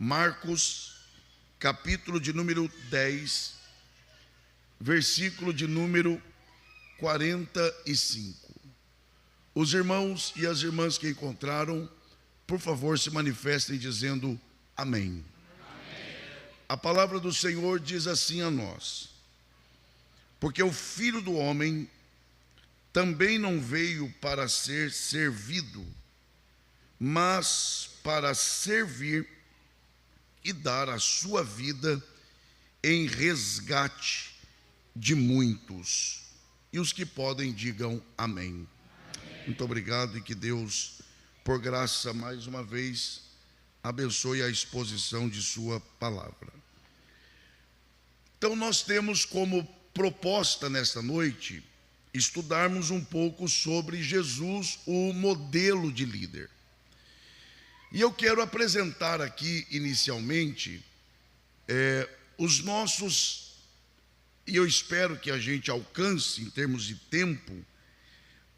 Marcos, capítulo de número 10, versículo de número 45. Os irmãos e as irmãs que encontraram, por favor, se manifestem dizendo amém. A palavra do Senhor diz assim a nós: porque o Filho do Homem também não veio para ser servido, mas para servir e dar a sua vida em resgate de muitos. E os que podem, digam amém. Muito obrigado, e que Deus, por graça, mais uma vez, abençoe a exposição de sua palavra. Então, nós temos como proposta nesta noite estudarmos um pouco sobre Jesus, o modelo de líder. E eu quero apresentar aqui inicialmente os nossos, e eu espero que a gente alcance em termos de tempo,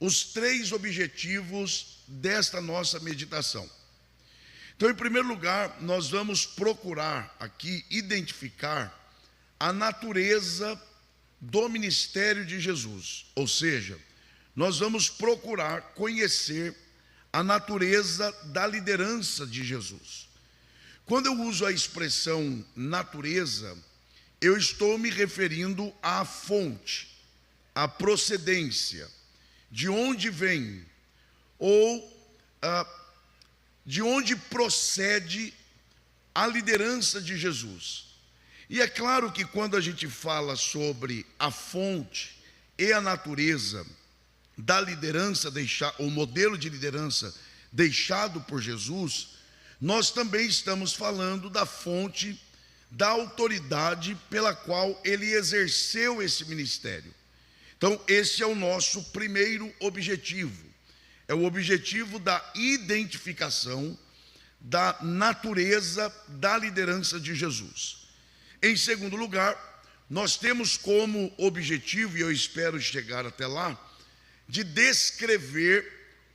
os 3 objetivos desta nossa meditação. Então, em primeiro lugar, nós vamos procurar aqui identificar a natureza do ministério de Jesus, ou seja, nós vamos procurar conhecer a natureza da liderança de Jesus. Quando eu uso a expressão natureza, eu estou me referindo à fonte, à procedência, de onde vem, ou de onde procede a liderança de Jesus. E é claro que quando a gente fala sobre a fonte e a natureza da liderança, o modelo de liderança deixado por Jesus, nós também estamos falando da fonte da autoridade pela qual ele exerceu esse ministério. Então, esse é o nosso primeiro objetivo, é o objetivo da identificação da natureza da liderança de Jesus. Em segundo lugar, nós temos como objetivo, e eu espero chegar até lá, de descrever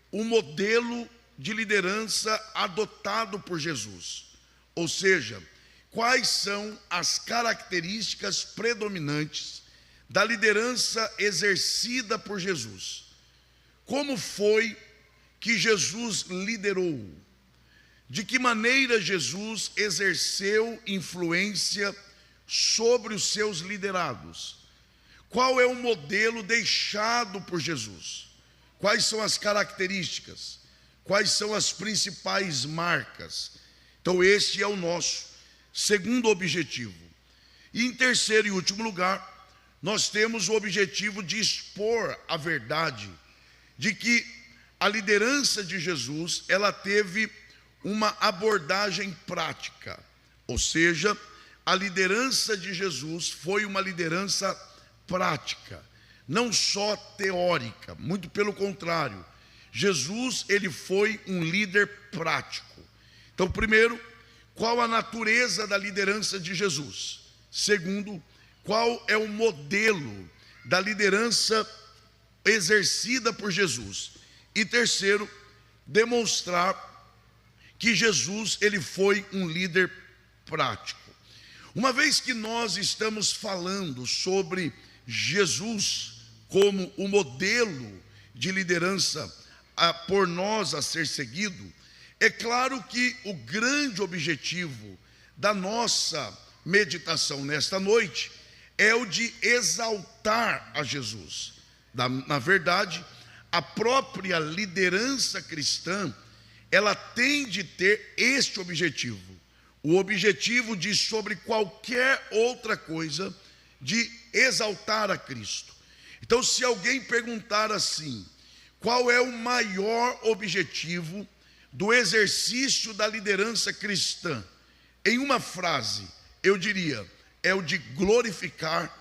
o modelo de liderança adotado por Jesus. Ou seja, quais são as características predominantes da liderança exercida por Jesus? Como foi que Jesus liderou? De que maneira Jesus exerceu influência sobre os seus liderados? Qual é o modelo deixado por Jesus? Quais são as características? Quais são as principais marcas? Então, esse é o nosso segundo objetivo. E em terceiro e último lugar, nós temos o objetivo de expor a verdade de que a liderança de Jesus, ela teve uma abordagem prática, ou seja, a liderança de Jesus foi uma liderança prática, não só teórica, muito pelo contrário. Jesus, ele foi um líder prático. Então, primeiro, qual a natureza da liderança de Jesus? Segundo, qual é o modelo da liderança exercida por Jesus? E terceiro, demonstrar que Jesus, ele foi um líder prático. Uma vez que nós estamos falando sobre Jesus como o modelo de liderança por nós a ser seguido, é claro que o grande objetivo da nossa meditação nesta noite é o de exaltar a Jesus. Na verdade, a própria liderança cristã, ela tem de ter este objetivo. O objetivo de, sobre qualquer outra coisa, de exaltar a Cristo. Então, se alguém perguntar assim, qual é o maior objetivo do exercício da liderança cristã? Em uma frase, eu diria, é o de glorificar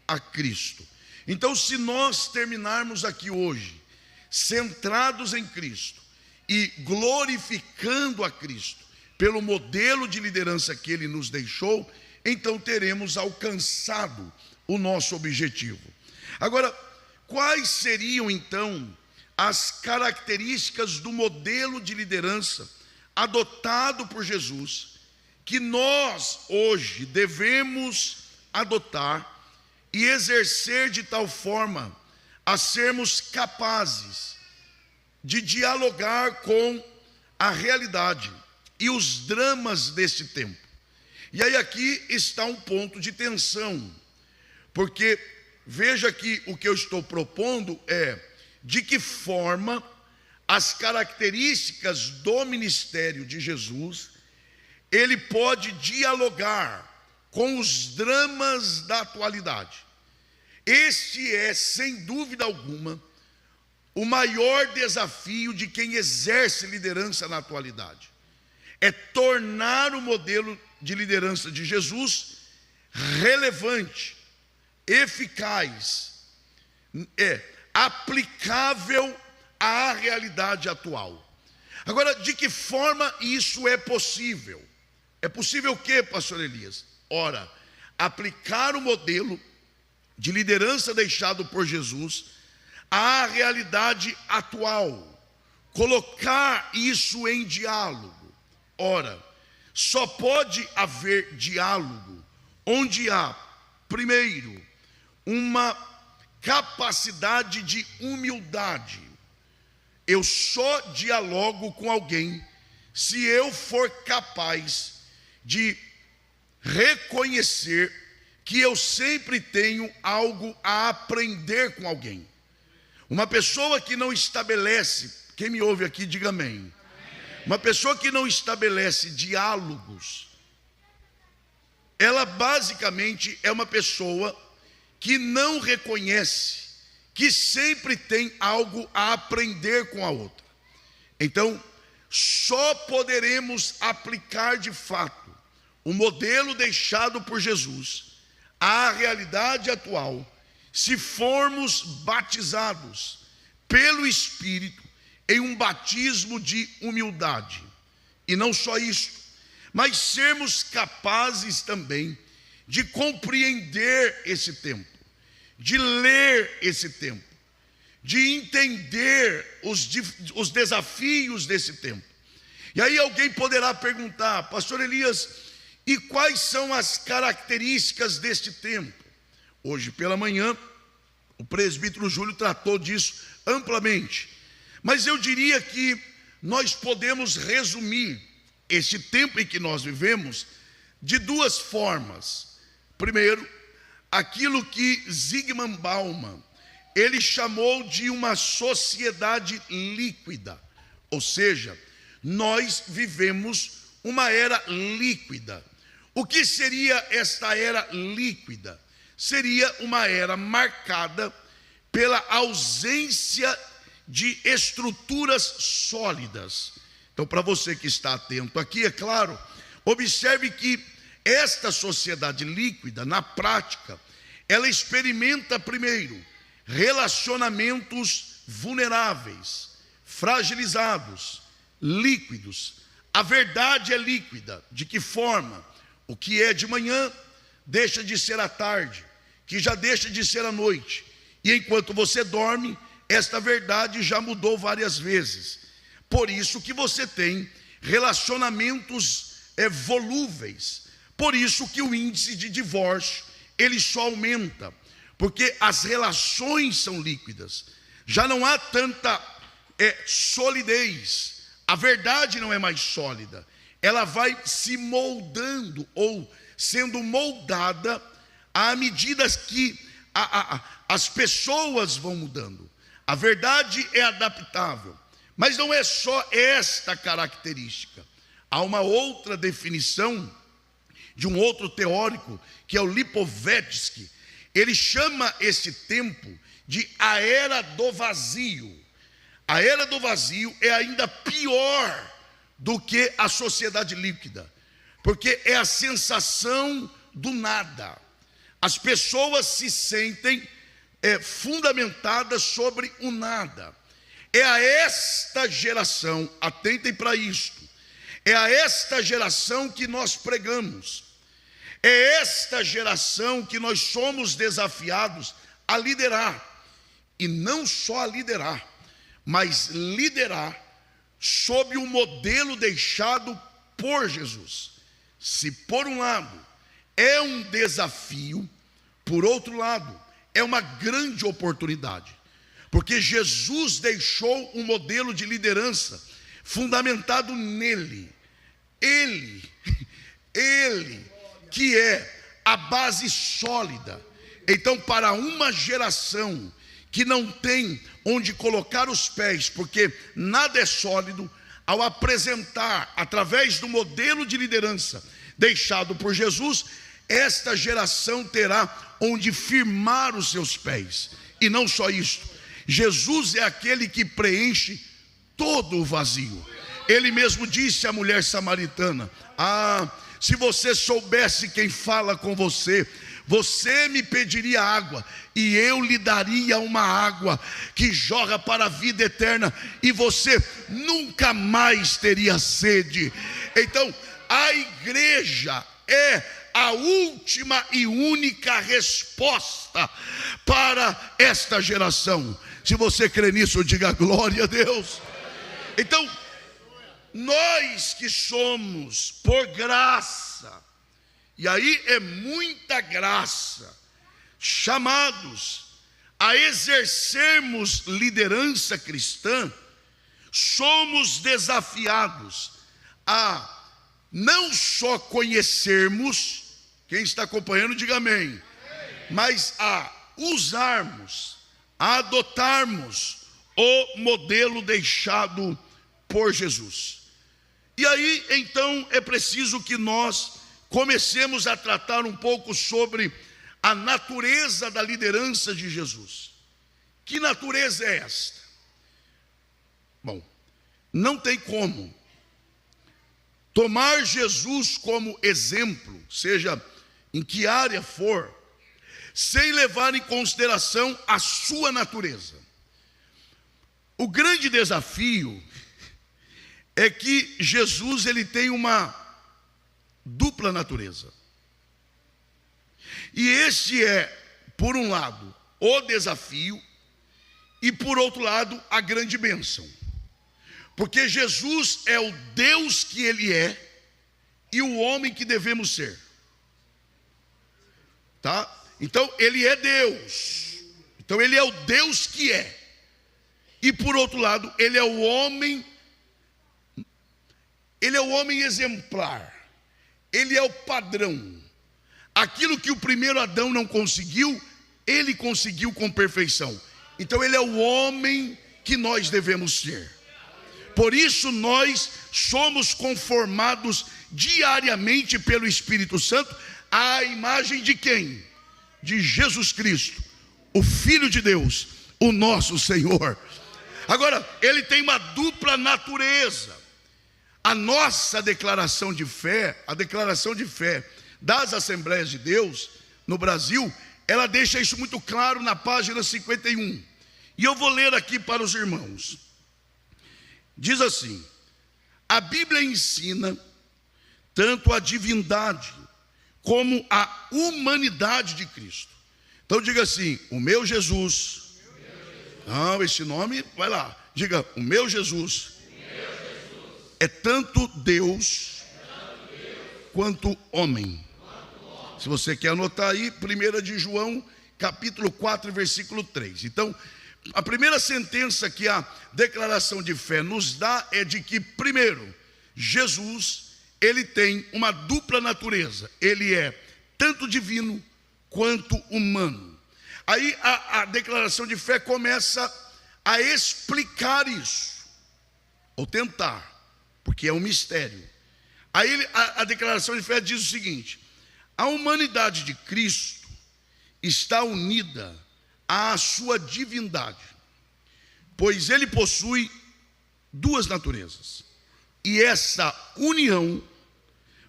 a Cristo. Então, se nós terminarmos aqui hoje, centrados em Cristo e glorificando a Cristo, pelo modelo de liderança que ele nos deixou, então teremos alcançado o nosso objetivo. Agora, quais seriam então as características do modelo de liderança adotado por Jesus, que nós hoje devemos adotar e exercer de tal forma a sermos capazes de dialogar com a realidade e os dramas deste tempo. E aí aqui está um ponto de tensão, porque veja que o que eu estou propondo é de que forma as características do ministério de Jesus, ele pode dialogar com os dramas da atualidade. Este é, sem dúvida alguma, o maior desafio de quem exerce liderança na atualidade. É tornar o modelo de liderança de Jesus relevante, eficaz, aplicável à realidade atual. Agora, de que forma isso é possível? É possível o quê, pastor Elias? Ora, aplicar o modelo de liderança deixado por Jesus à realidade atual, colocar isso em diálogo. Ora, só pode haver diálogo onde há, primeiro, uma capacidade de humildade. Eu só dialogo com alguém se eu for capaz de reconhecer que eu sempre tenho algo a aprender com alguém. Uma pessoa que não estabelece, quem me ouve aqui, diga amém. Uma pessoa que não estabelece diálogos, ela basicamente é uma pessoa que não reconhece que sempre tem algo a aprender com a outra. Então, só poderemos aplicar de fato o modelo deixado por Jesus à realidade atual se formos batizados pelo Espírito em um batismo de humildade. E não só isso, mas sermos capazes também de compreender esse tempo, de ler esse tempo, de entender os desafios desse tempo. E aí alguém poderá perguntar: pastor Elias, e quais são as características deste tempo? Hoje pela manhã, o presbítero Júlio tratou disso amplamente. Mas eu diria que nós podemos resumir este tempo em que nós vivemos de duas formas. Primeiro, aquilo que Zygmunt Bauman, ele chamou de uma sociedade líquida. Ou seja, nós vivemos uma era líquida. O que seria esta era líquida? Seria uma era marcada pela ausência de estruturas sólidas. Então, para você que está atento aqui, é claro, observe que esta sociedade líquida, na prática, ela experimenta primeiro relacionamentos vulneráveis, fragilizados, líquidos. A verdade é líquida. De que forma? O que é de manhã deixa de ser à tarde, que já deixa de ser à noite. E enquanto você dorme, esta verdade já mudou várias vezes. Por isso que você tem relacionamentos volúveis. Por isso que o índice de divórcio, ele só aumenta. Porque as relações são líquidas. Já não há tanta solidez. A verdade não é mais sólida. Ela vai se moldando ou sendo moldada à medida que as pessoas vão mudando. A verdade é adaptável, mas não é só esta característica. Há uma outra definição de um outro teórico, que é o Lipovetsky. Ele chama esse tempo de a era do vazio. A era do vazio é ainda pior do que a sociedade líquida, porque é a sensação do nada. As pessoas se sentem fundamentadas sobre o nada. É a esta geração, atentem para isto, é a esta geração que nós pregamos, é esta geração que nós somos desafiados a liderar, e não só a liderar, mas liderar sob o modelo deixado por Jesus. se por um lado é um desafio, por outro lado é uma grande oportunidade, porque Jesus deixou um modelo de liderança fundamentado nele. Ele que é a base sólida. Então, para uma geração que não tem onde colocar os pés, porque nada é sólido, ao apresentar, através do modelo de liderança deixado por Jesus, esta geração terá onde firmar os seus pés. E não só isto, Jesus é aquele que preenche todo o vazio. Ele mesmo disse à mulher samaritana: se você soubesse quem fala com você, você me pediria água, e eu lhe daria uma água que jorra para a vida eterna, e você nunca mais teria sede. Então, a igreja é a última e única resposta para esta geração. Se você crê nisso, diga glória a Deus. Então, nós que somos por graça, e aí é muita graça, chamados a exercermos liderança cristã, somos desafiados a não só conhecermos, quem está acompanhando diga amém, mas a usarmos, a adotarmos o modelo deixado por Jesus. E aí então é preciso que nós comecemos a tratar um pouco sobre a natureza da liderança de Jesus. Que natureza é esta? Bom, não tem como tomar Jesus como exemplo, seja em que área for, sem levar em consideração a sua natureza. O grande desafio é que Jesus ele tem uma dupla natureza. E este é, por um lado, o desafio, e por outro lado, a grande bênção. Porque Jesus é o Deus que ele é e o homem que devemos ser. Tá? Então, ele é Deus. Então, ele é o Deus que é. E por outro lado, ele é o homem exemplar. Ele é o padrão. Aquilo que o primeiro Adão não conseguiu, ele conseguiu com perfeição. Então ele é o homem que nós devemos ser. Por isso nós somos conformados diariamente pelo Espírito Santo à imagem de quem? De Jesus Cristo, o Filho de Deus, o nosso Senhor. Agora, ele tem uma dupla natureza. A nossa declaração de fé, a declaração de fé das Assembleias de Deus no Brasil, ela deixa isso muito claro na página 51. E eu vou ler aqui para os irmãos. Diz assim: a Bíblia ensina tanto a divindade como a humanidade de Cristo. Então diga assim: o meu Jesus. Não, esse nome, vai lá, diga: o meu Jesus é tanto Deus quanto homem. Se você quer anotar aí, 1 de João, capítulo 4, versículo 3. Então, a primeira sentença que a declaração de fé nos dá é de que, primeiro, Jesus, ele tem uma dupla natureza. Ele é tanto divino quanto humano. Aí a declaração de fé começa a explicar isso, ou tentar, porque é um mistério. Aí a declaração de fé diz o seguinte: a humanidade de Cristo está unida à sua divindade, pois ele possui duas naturezas, e essa união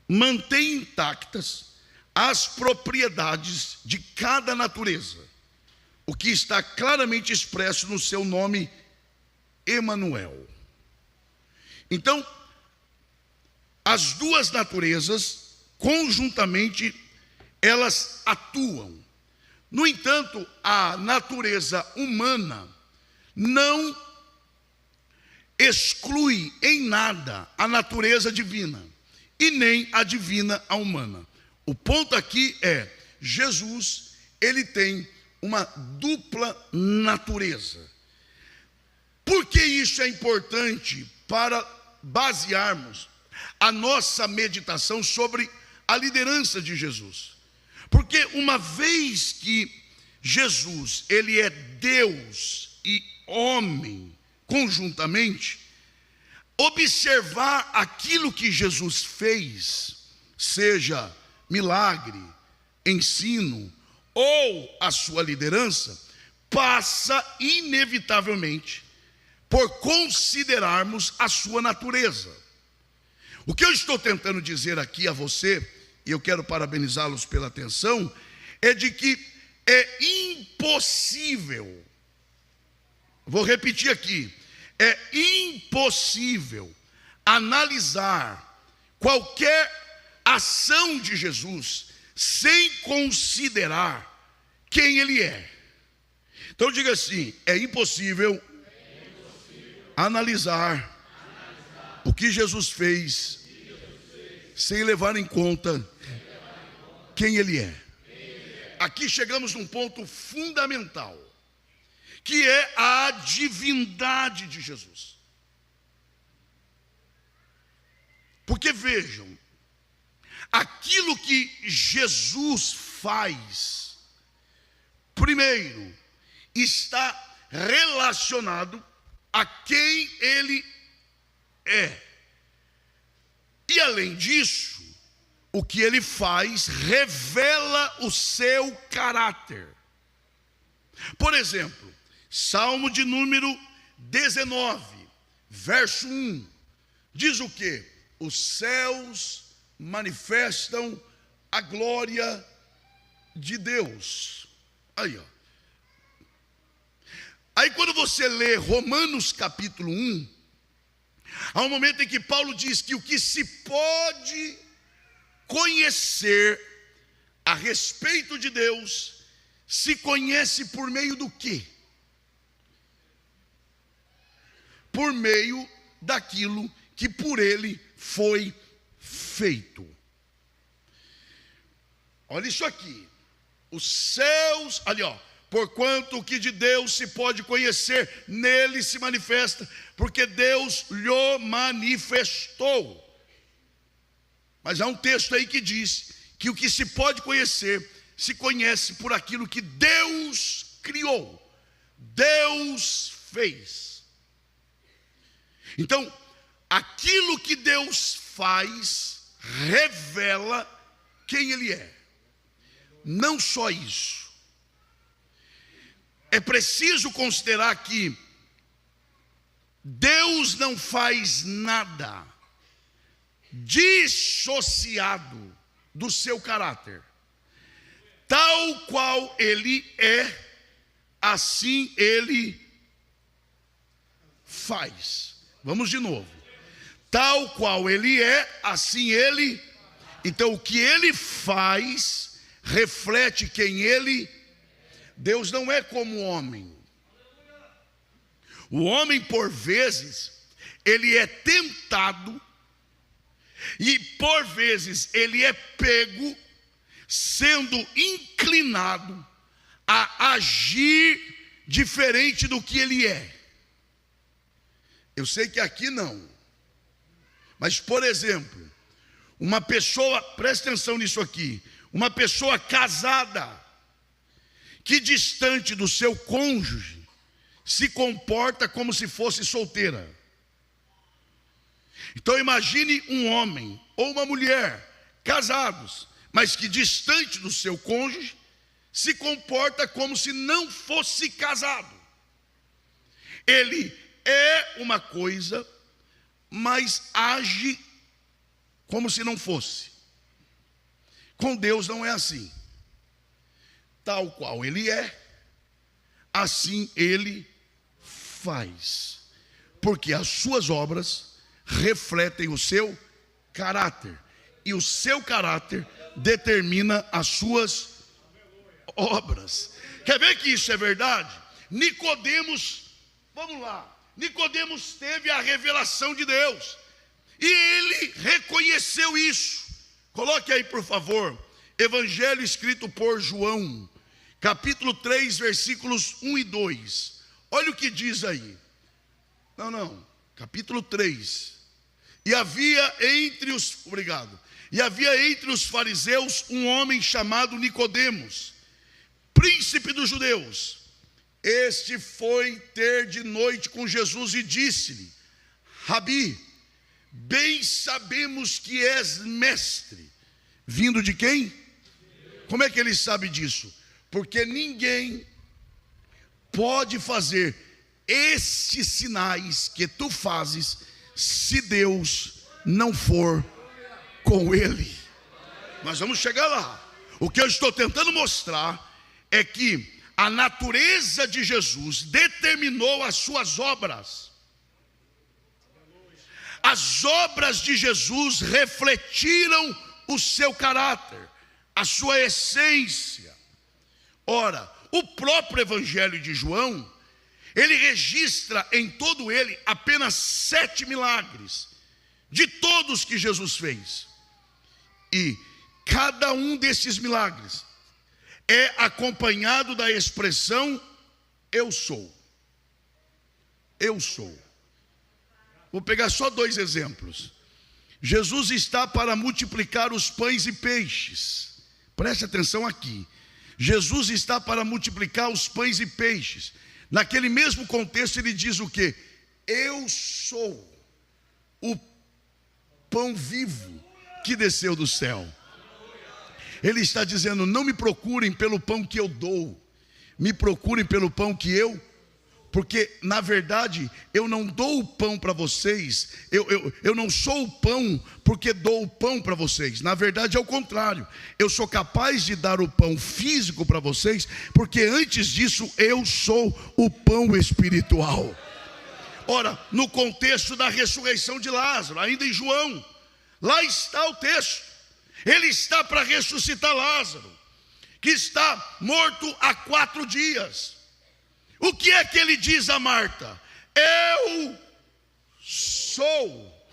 mantém intactas as propriedades de cada natureza, o que está claramente expresso no seu nome Emanuel. Então, as duas naturezas, conjuntamente, elas atuam. No entanto, a natureza humana não exclui em nada a natureza divina. e nem adivina a humana. O ponto aqui é, Jesus, ele tem uma dupla natureza. Por que isso é importante para basearmos a nossa meditação sobre a liderança de Jesus? Porque uma vez que Jesus, ele é Deus e homem conjuntamente, observar aquilo que Jesus fez, seja milagre, ensino ou a sua liderança, passa inevitavelmente por considerarmos a sua natureza. O que eu estou tentando dizer aqui a você, e eu quero parabenizá-los pela atenção, é de que é impossível, vou repetir aqui, é impossível analisar qualquer ação de Jesus sem considerar quem ele é. Então diga assim, é impossível analisar o que Jesus fez sem levar em conta quem ele é. Aqui chegamos num ponto fundamental, que é a divindade de Jesus. Porque vejam, aquilo que Jesus faz, primeiro, está relacionado a quem ele é. E além disso, o que ele faz revela o seu caráter. Por exemplo, Salmo de número 19, verso 1, diz o quê? Os céus manifestam a glória de Deus. Aí, ó. Aí quando você lê Romanos capítulo 1, há um momento em que Paulo diz que o que se pode conhecer a respeito de Deus, se conhece por meio do quê? Por meio daquilo que por ele foi feito. Olha isso aqui. Os céus, ali ó, porquanto o que de Deus se pode conhecer, nele se manifesta, porque Deus lhe manifestou. Mas há um texto aí que diz que o que se pode conhecer, se conhece por aquilo que Deus criou, Deus fez. Então, aquilo que Deus faz, revela quem ele é. Não só isso. É preciso considerar que Deus não faz nada dissociado do seu caráter. Tal qual ele é, assim ele faz. Vamos de novo. Tal qual ele é, assim ele. Então o que ele faz reflete quem ele. Deus não é como o homem. O homem, por vezes, ele é tentado e por vezes ele é pego sendo inclinado a agir diferente do que ele é. Eu sei que aqui não. Mas, por exemplo, uma pessoa, presta atenção nisso aqui, uma pessoa casada, que distante do seu cônjuge, se comporta como se fosse solteira. Então imagine um homem ou uma mulher, casados, mas que distante do seu cônjuge, se comporta como se não fosse casado. Ele é uma coisa, mas age como se não fosse. Com Deus não é assim. Tal qual ele é, assim ele faz. Porque as suas obras refletem o seu caráter. E o seu caráter determina as suas obras. Quer ver que isso é verdade? Nicodemos, vamos lá. Nicodemos teve a revelação de Deus. E ele reconheceu isso. Coloque aí, por favor, Evangelho escrito por João, capítulo 3, versículos 1 e 2. Olha o que diz aí. Capítulo 3. E havia entre os fariseus um homem chamado Nicodemos, príncipe dos judeus. Este foi ter de noite com Jesus e disse-lhe: Rabi, bem sabemos que és mestre. Vindo de quem? Como é que ele sabe disso? Porque ninguém pode fazer estes sinais que tu fazes se Deus não for com ele. Mas vamos chegar lá. O que eu estou tentando mostrar é que a natureza de Jesus determinou as suas obras. As obras de Jesus refletiram o seu caráter, a sua essência. Ora, o próprio Evangelho de João, ele registra em todo ele apenas 7 milagres, de todos que Jesus fez. E cada um desses milagres é acompanhado da expressão eu sou. Eu sou. Vou pegar só 2 exemplos. Jesus está para multiplicar os pães e peixes. Preste atenção aqui. Jesus está para multiplicar os pães e peixes. Naquele mesmo contexto ele diz o quê? Eu sou o pão vivo que desceu do céu. Ele está dizendo: não me procurem pelo pão que eu dou, me procurem pelo pão que eu, porque na verdade eu não dou o pão para vocês, eu não sou o pão porque dou o pão para vocês. Na verdade é o contrário, eu sou capaz de dar o pão físico para vocês, porque antes disso eu sou o pão espiritual. Ora, no contexto da ressurreição de Lázaro, ainda em João, lá está o texto. Ele está para ressuscitar Lázaro, que está morto há 4 dias. O que é que ele diz a Marta? Eu sou.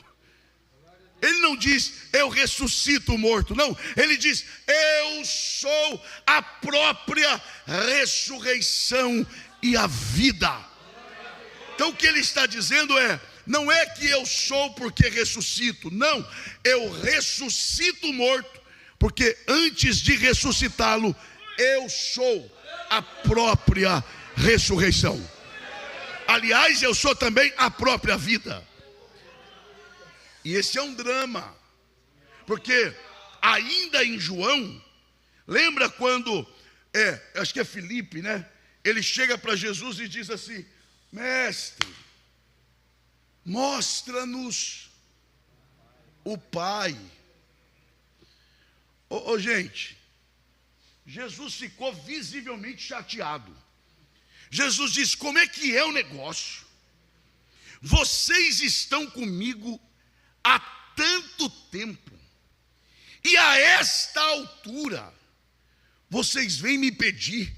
Ele não diz eu ressuscito o morto, não. Ele diz eu sou a própria ressurreição e a vida. Então o que ele está dizendo é: não é que eu sou porque ressuscito, não, eu ressuscito o morto, porque antes de ressuscitá-lo, eu sou a própria ressurreição. Aliás, eu sou também a própria vida. E esse é um drama, porque ainda em João, lembra quando, acho que é Filipe, né? Ele chega para Jesus e diz assim: mestre, mostra-nos o Pai. Gente, Jesus ficou visivelmente chateado. Jesus diz: como é que é o negócio? Vocês estão comigo há tanto tempo, e a esta altura vocês vêm me pedir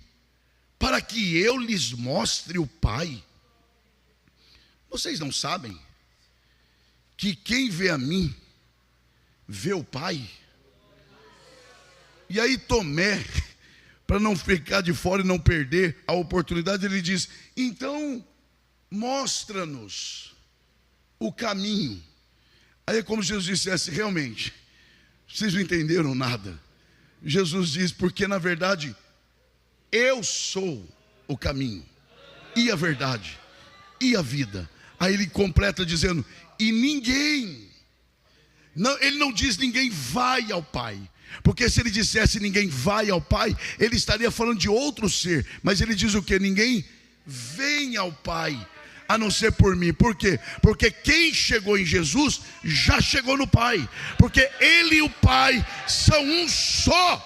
para que eu lhes mostre o Pai. Vocês não sabem que quem vê a mim vê o Pai? E aí Tomé, para não ficar de fora e não perder a oportunidade, ele diz: então mostra-nos o caminho. Aí é como se Jesus dissesse: realmente, vocês não entenderam nada. Jesus diz: porque na verdade eu sou o caminho e a verdade e a vida. Aí ele completa dizendo: e ninguém, não, ele não diz ninguém vai ao Pai, porque se ele dissesse ninguém vai ao Pai, ele estaria falando de outro ser. Mas ele diz o que? Ninguém vem ao Pai a não ser por mim. Por quê? Porque quem chegou em Jesus já chegou no Pai, porque ele e o Pai são um só.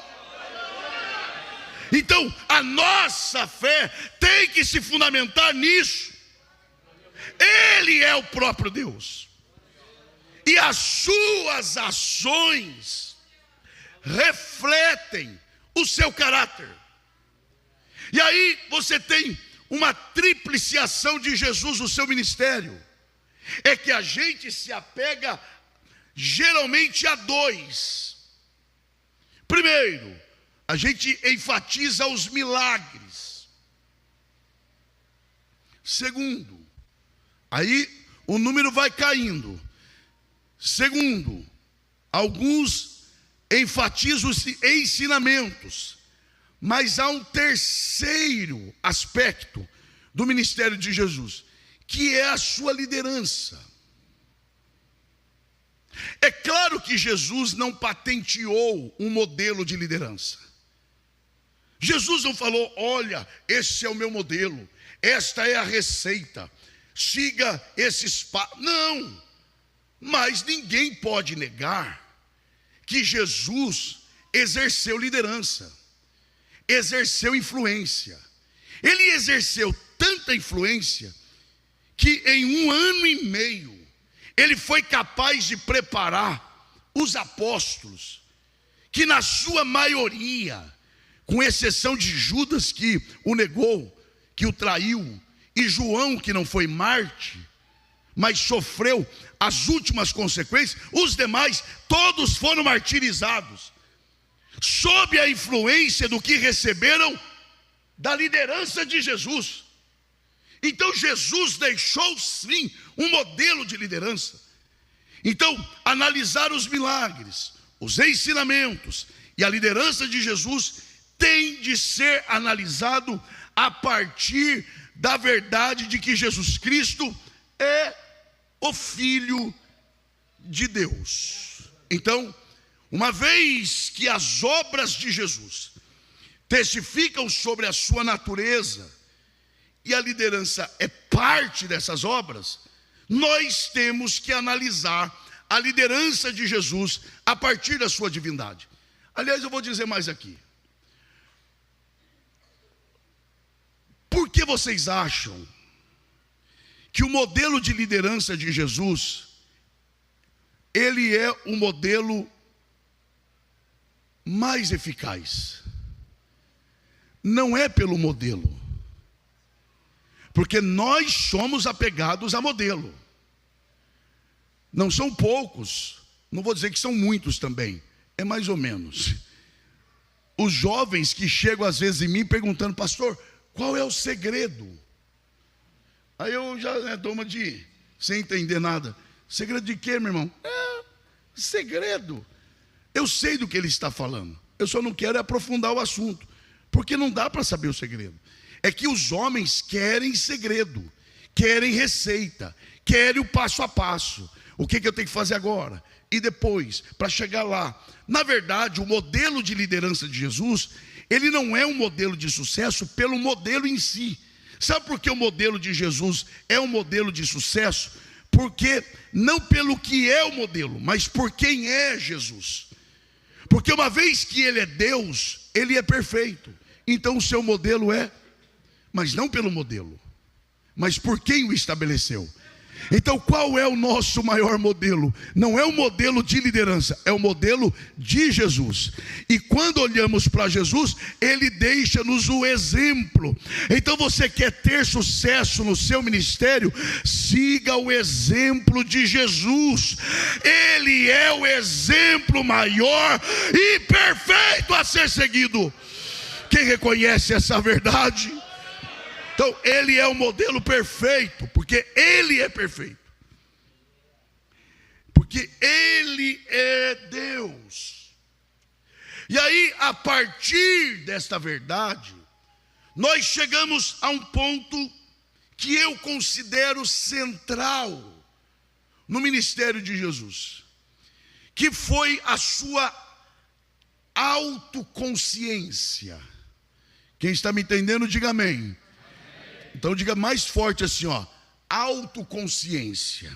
Então a nossa fé tem que se fundamentar nisso. Ele é o próprio Deus, e as suas ações refletem o seu caráter. E aí você tem uma tríplice ação de Jesus no seu ministério. É que a gente se apega geralmente há dois. Primeiro, a gente enfatiza os milagres. Segundo, aí o número vai caindo. Segundo, alguns enfatizam os ensinamentos. Mas há um terceiro aspecto do ministério de Jesus, que é a sua liderança. É claro que Jesus não patenteou um modelo de liderança. Jesus não falou: olha, esse é o meu modelo, esta é a receita, siga esses passos. Não, mas ninguém pode negar que Jesus exerceu liderança, exerceu influência. Ele exerceu tanta influência que em 1 ano e meio ele foi capaz de preparar os apóstolos, que na sua maioria, com exceção de Judas, que o negou, que o traiu, e João, que não foi Marte, mas sofreu as últimas consequências, os demais todos foram martirizados, sob a influência do que receberam da liderança de Jesus. Então Jesus deixou sim um modelo de liderança. Então, analisar os milagres, os ensinamentos e a liderança de Jesus tem de ser analisado a partir da verdade de que Jesus Cristo é o Filho de Deus. Então, uma vez que as obras de Jesus testificam sobre a sua natureza, e a liderança é parte dessas obras, nós temos que analisar a liderança de Jesus a partir da sua divindade. Aliás, eu vou dizer mais aqui. Por que vocês acham que o modelo de liderança de Jesus, ele é o modelo mais eficaz? Não é pelo modelo, porque nós somos apegados a modelo. Não são poucos, não vou dizer que são muitos também, é mais ou menos. Os jovens que chegam às vezes em mim perguntando: pastor, qual é o segredo? Aí eu já dou uma de, sem entender nada. Segredo de quê, meu irmão? Segredo. Eu sei do que ele está falando, eu só não quero aprofundar o assunto, porque não dá para saber o segredo. É que os homens querem segredo, querem receita, querem o passo a passo. O que eu tenho que fazer agora? E depois, para chegar lá. Na verdade, o modelo de liderança de Jesus, ele não é um modelo de sucesso pelo modelo em si. Sabe por que o modelo de Jesus é um modelo de sucesso? Porque não pelo que é o modelo, mas por quem é Jesus. Porque uma vez que ele é Deus, ele é perfeito. Então o seu modelo é, mas não pelo modelo, mas por quem o estabeleceu. Então qual é o nosso maior modelo? Não é o modelo de liderança, é o modelo de Jesus. E quando olhamos para Jesus, ele deixa-nos o exemplo. Então você quer ter sucesso no seu ministério? Siga o exemplo de Jesus. Ele é o exemplo maior e perfeito a ser seguido. Quem reconhece essa verdade? Então, ele é o modelo perfeito, porque ele é perfeito. Porque ele é Deus. E aí, a partir desta verdade, nós chegamos a um ponto que eu considero central no ministério de Jesus, que foi a sua autoconsciência. Quem está me entendendo, diga amém. Então diga mais forte assim, ó: autoconsciência.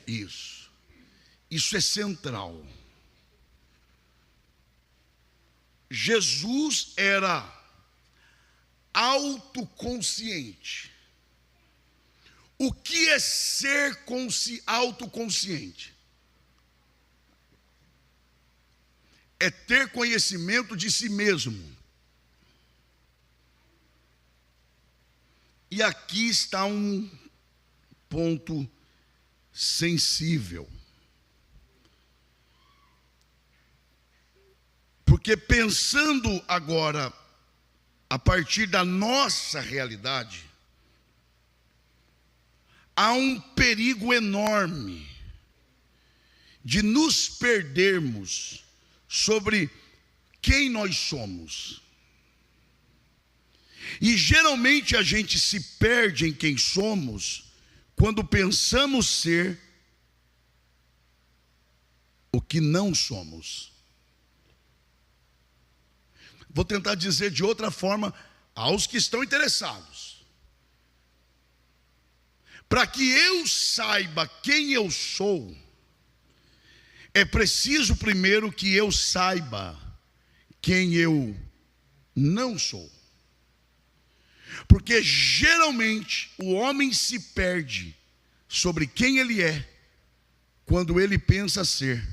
Isso é central. Jesus era autoconsciente. O que é ser autoconsciente? É ter conhecimento de si mesmo. E aqui está um ponto sensível. Porque pensando agora, a partir da nossa realidade, há um perigo enorme de nos perdermos sobre quem nós somos. E geralmente a gente se perde em quem somos quando pensamos ser o que não somos. Vou tentar dizer de outra forma aos que estão interessados. Para que eu saiba quem eu sou, é preciso primeiro que eu saiba quem eu não sou. Porque geralmente o homem se perde sobre quem ele é quando ele pensa ser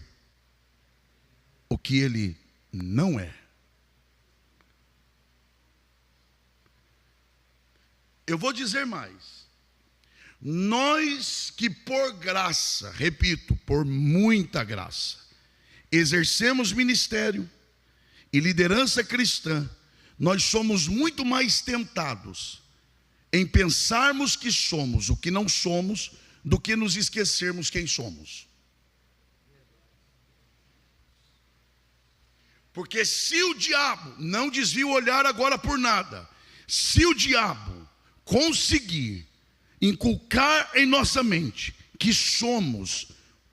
o que ele não é. Eu vou dizer mais. Nós que por graça, repito, por muita graça, exercemos ministério e liderança cristã, nós somos muito mais tentados em pensarmos que somos o que não somos do que nos esquecermos quem somos. Porque se o diabo, não desvia o olhar agora por nada, se o diabo conseguir inculcar em nossa mente que somos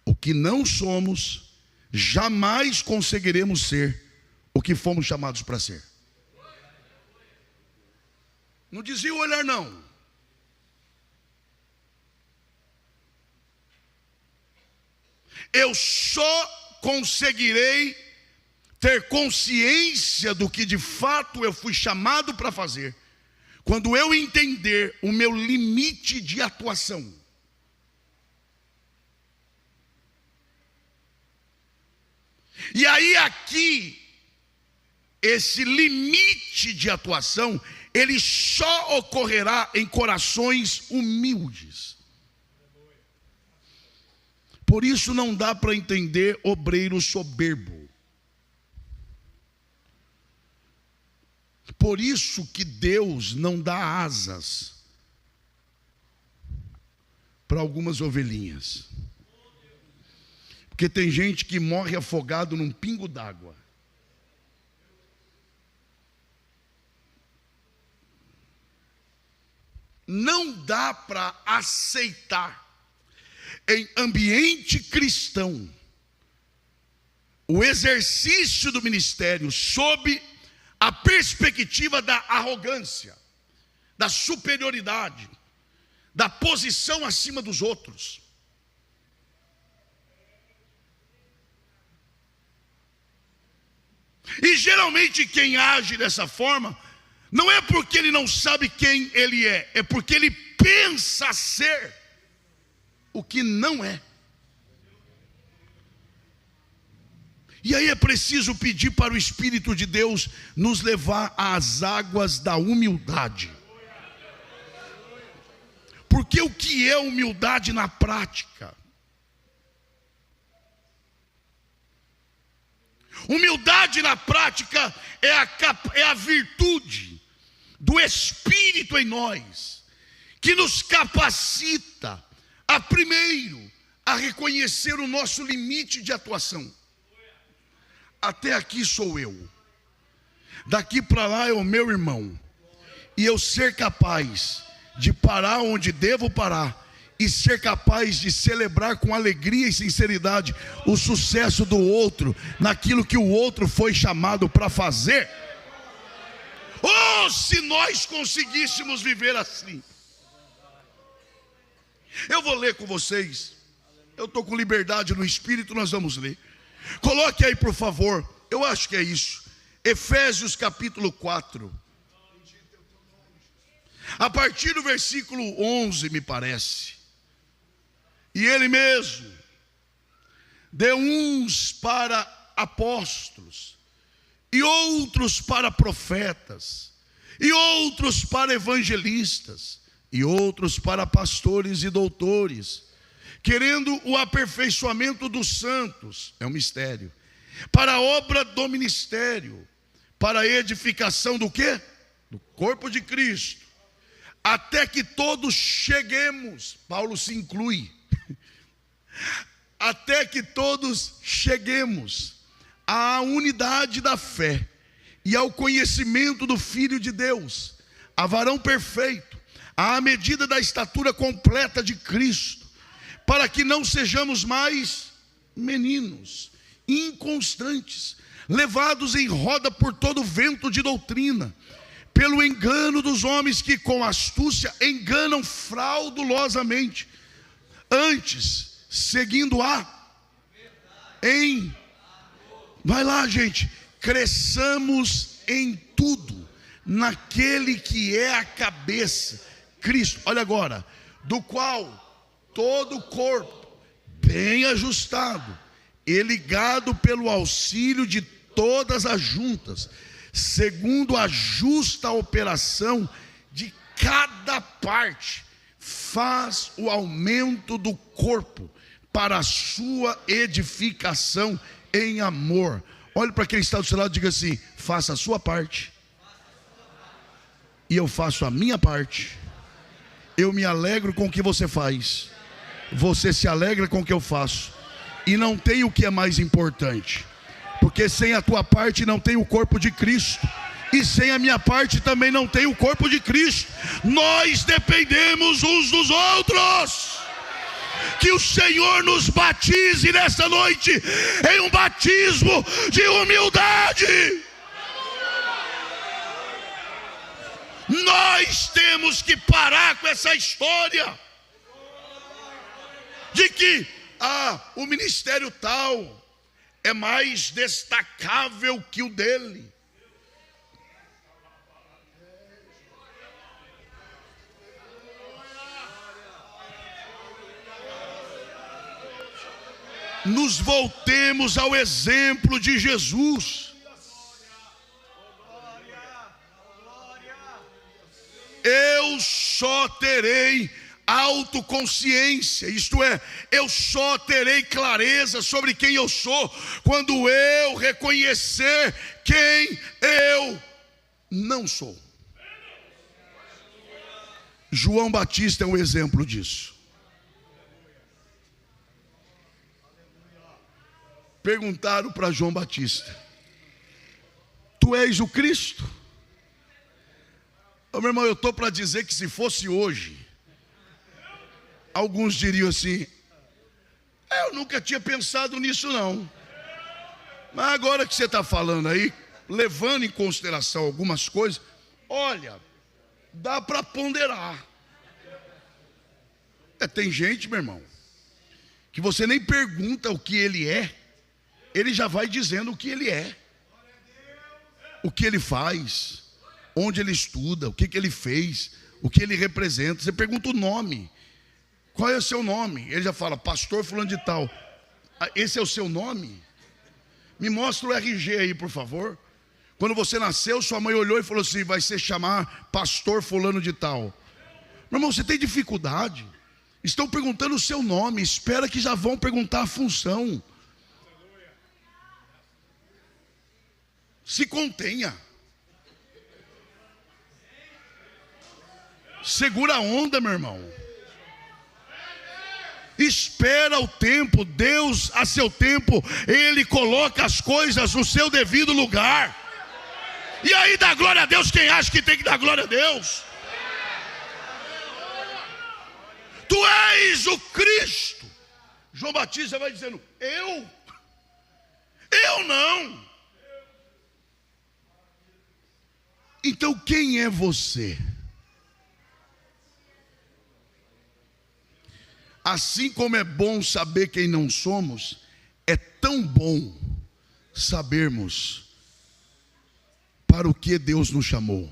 o que não somos, jamais conseguiremos ser o que fomos chamados para ser. Não desvia o olhar não. Eu só conseguirei ter consciência do que de fato eu fui chamado para fazer quando eu entender o meu limite de atuação. E aí aqui, esse limite de atuação, ele só ocorrerá em corações humildes. Por isso não dá para entender obreiro soberbo. Por isso que Deus não dá asas para algumas ovelhinhas. Porque tem gente que morre afogado num pingo d'água. Não dá para aceitar em ambiente cristão o exercício do ministério sob a perspectiva da arrogância, da superioridade, da posição acima dos outros. E geralmente quem age dessa forma, não é porque ele não sabe quem ele é porque ele pensa ser o que não é. E aí é preciso pedir para o Espírito de Deus nos levar às águas da humildade. Porque o que é humildade na prática? Humildade na prática é a virtude do Espírito em nós, que nos capacita primeiro a reconhecer o nosso limite de atuação. Até aqui sou eu, daqui para lá é o meu irmão, e eu ser capaz de parar onde devo parar e ser capaz de celebrar com alegria e sinceridade o sucesso do outro naquilo que o outro foi chamado para fazer. Oh, se nós conseguíssemos viver assim. Eu vou ler com vocês, eu estou com liberdade no Espírito, nós vamos ler. Coloque aí por favor, eu acho que é isso, Efésios capítulo 4, a partir do versículo 11 me parece. E ele mesmo deu uns para apóstolos, e outros para profetas, e outros para evangelistas, e outros para pastores e doutores, querendo o aperfeiçoamento dos santos, é um mistério, para a obra do ministério, para a edificação do quê? Do corpo de Cristo, até que todos cheguemos, Paulo se inclui, até que todos cheguemos à unidade da fé e ao conhecimento do Filho de Deus, a varão perfeito, à medida da estatura completa de Cristo, para que não sejamos mais meninos, inconstantes, levados em roda por todo vento de doutrina, pelo engano dos homens que com astúcia enganam fraudulosamente, antes, seguindo vai lá, gente, cresçamos em tudo, naquele que é a cabeça, Cristo. Olha agora, do qual todo o corpo, bem ajustado e ligado pelo auxílio de todas as juntas, segundo a justa operação de cada parte, faz o aumento do corpo para a sua edificação em amor. Olhe para quem está do seu lado e diga assim: faça a sua parte e eu faço a minha parte. Eu me alegro com o que você faz, você se alegra com o que eu faço, e não tem o que é mais importante, porque sem a tua parte não tem o corpo de Cristo, e sem a minha parte também não tem o corpo de Cristo. Nós dependemos uns dos outros. Que o Senhor nos batize nessa noite em um batismo de humildade. Nós temos que parar com essa história de que o ministério tal é mais destacável que o dele. Nos voltemos ao exemplo de Jesus. Eu só terei autoconsciência, isto é, eu só terei clareza sobre quem eu sou quando eu reconhecer quem eu não sou. João Batista é um exemplo disso. Perguntaram para João Batista: tu és o Cristo? Meu irmão, eu estou para dizer que se fosse hoje, alguns diriam assim: eu nunca tinha pensado nisso não. Mas agora que você está falando aí, levando em consideração algumas coisas, olha, dá para ponderar. Tem gente, meu irmão, que você nem pergunta o que ele é, ele já vai dizendo o que ele é, o que ele faz, onde ele estuda, o que ele fez, o que ele representa. Você pergunta o nome: qual é o seu nome? Ele já fala: pastor fulano de tal. Esse é o seu nome? Me mostra o RG aí, por favor. Quando você nasceu, sua mãe olhou e falou assim: vai se chamar pastor fulano de tal. Meu irmão, você tem dificuldade? Estão perguntando o seu nome, espera que já vão perguntar a função. Se contenha. Segura a onda, meu irmão. Espera o tempo. Deus, a seu tempo, Ele coloca as coisas no seu devido lugar. E aí dá glória a Deus quem acha que tem que dar glória a Deus. Tu és o Cristo. João Batista vai dizendo: eu não. Então quem é você? Assim como é bom saber quem não somos, é tão bom sabermos para o que Deus nos chamou.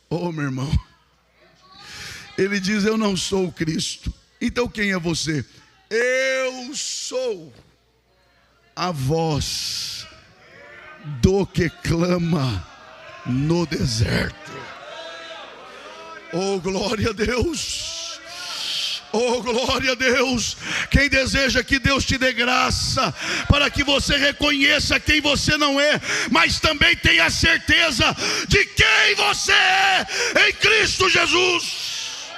Oh, meu irmão, ele diz: eu não sou o Cristo. Então quem é você? Eu sou a voz do que clama no deserto. Oh, glória a Deus. Oh, glória a Deus. Quem deseja que Deus te dê graça para que você reconheça quem você não é, mas também tenha certeza de quem você é em Cristo Jesus.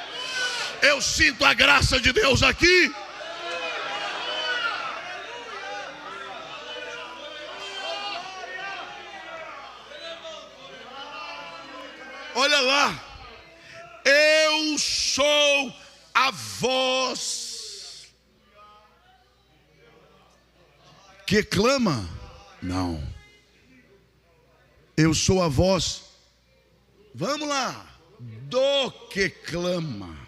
Eu sinto a graça de Deus aqui. Olha lá. Eu sou a voz que clama? Não. Eu sou a voz, vamos lá, do que clama.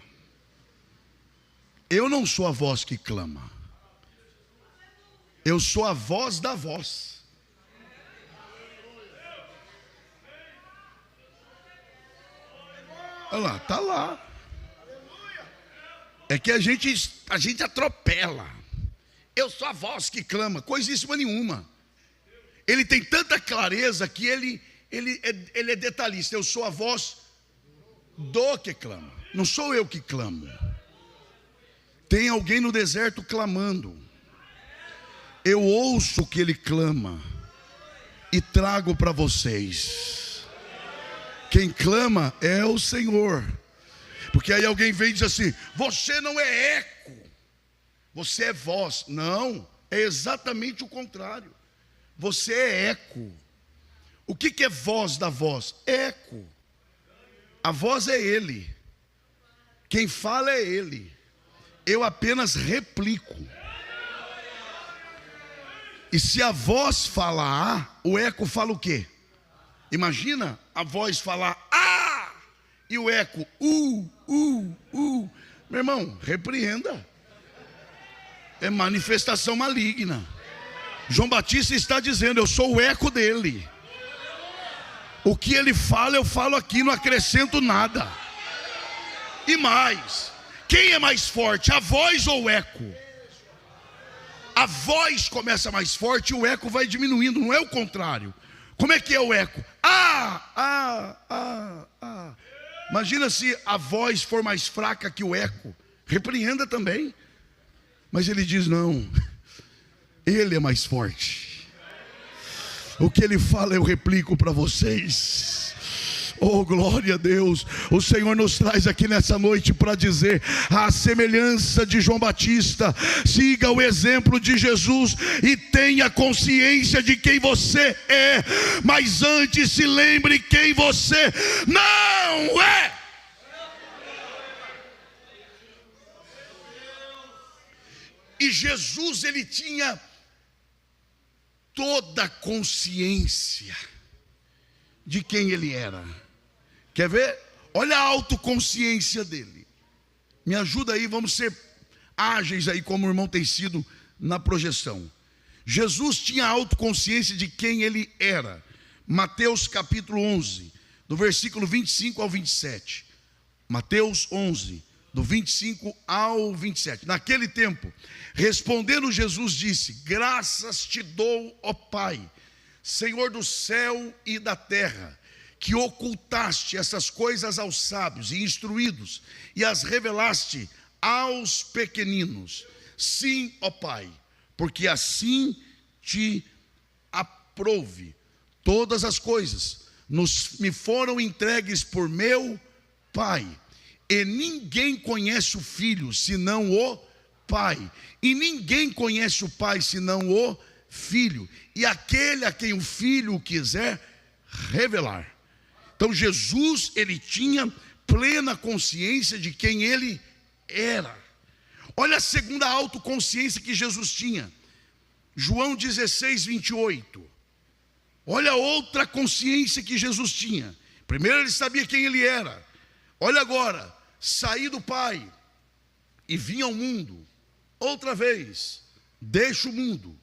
Eu não sou a voz que clama. Eu sou a voz da voz. Olha lá, está lá. É que a gente atropela. Eu sou a voz que clama, coisíssima nenhuma. Ele tem tanta clareza que ele é detalhista. Eu sou a voz do que clama. Não sou eu que clamo. Tem alguém no deserto clamando. Eu ouço o que ele clama e trago para vocês. Quem clama é o Senhor. Porque aí alguém vem e diz assim: você não é eco, você é voz. Não, é exatamente o contrário. Você é eco. O que é voz da voz? Eco. A voz é Ele. Quem fala é Ele. Eu apenas replico. E se a voz fala A, o eco fala o quê? Imagina a voz falar A e o eco Meu irmão, repreenda. É manifestação maligna. João Batista está dizendo: eu sou o eco dele. O que ele fala, eu falo aqui, não acrescento nada. E mais, quem é mais forte, a voz ou o eco? A voz começa mais forte e o eco vai diminuindo, não é o contrário. Como é que é o eco? Imagina se a voz for mais fraca que o eco. Repreenda também. Mas ele diz: não, ele é mais forte. O que ele fala eu replico para vocês. Oh, glória a Deus. O Senhor nos traz aqui nessa noite para dizer: a semelhança de João Batista, siga o exemplo de Jesus e tenha consciência de quem você é, mas antes se lembre quem você não é. E Jesus, ele tinha toda a consciência de quem ele era. Quer ver? Olha a autoconsciência dele. Me ajuda aí, vamos ser ágeis aí, como o irmão tem sido na projeção. Jesus tinha autoconsciência de quem ele era. Mateus capítulo 11, do versículo 25 ao 27. Mateus 11, do 25 ao 27. Naquele tempo, respondendo Jesus disse: graças te dou, ó Pai, Senhor do céu e da terra, que ocultaste essas coisas aos sábios e instruídos e as revelaste aos pequeninos. Sim, ó Pai, porque assim te aprouve. Todas as coisas me foram entregues por meu Pai, e ninguém conhece o Filho senão o Pai, e ninguém conhece o Pai senão o Filho, e aquele a quem o Filho quiser revelar. Então Jesus, ele tinha plena consciência de quem ele era. Olha a segunda autoconsciência que Jesus tinha. João 16, 28. Olha outra consciência que Jesus tinha. Primeiro ele sabia quem ele era. Olha agora, saí do Pai e vim ao mundo. Outra vez, deixo o mundo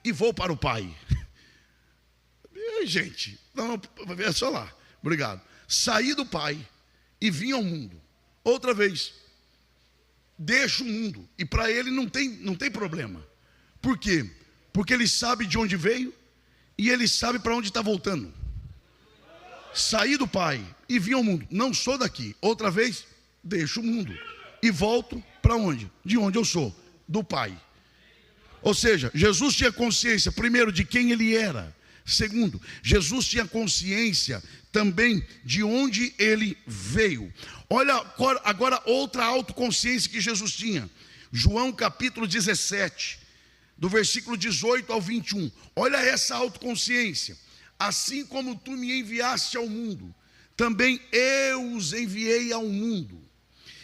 e vou para o Pai. Gente, não, é só lá. Obrigado. Saí do Pai e vim ao mundo. Outra vez, deixo o mundo. E para ele não tem problema. Por quê? Porque ele sabe de onde veio e ele sabe para onde está voltando. Saí do Pai e vim ao mundo. Não sou daqui. Outra vez, deixo o mundo e volto para para onde? De onde eu sou, do Pai. Ou seja, Jesus tinha consciência, primeiro, de quem ele era. Segundo, Jesus tinha consciência também de onde ele veio. Olha agora outra autoconsciência que Jesus tinha. João capítulo 17, do versículo 18 ao 21. Olha essa autoconsciência. Assim como tu me enviaste ao mundo, também eu os enviei ao mundo.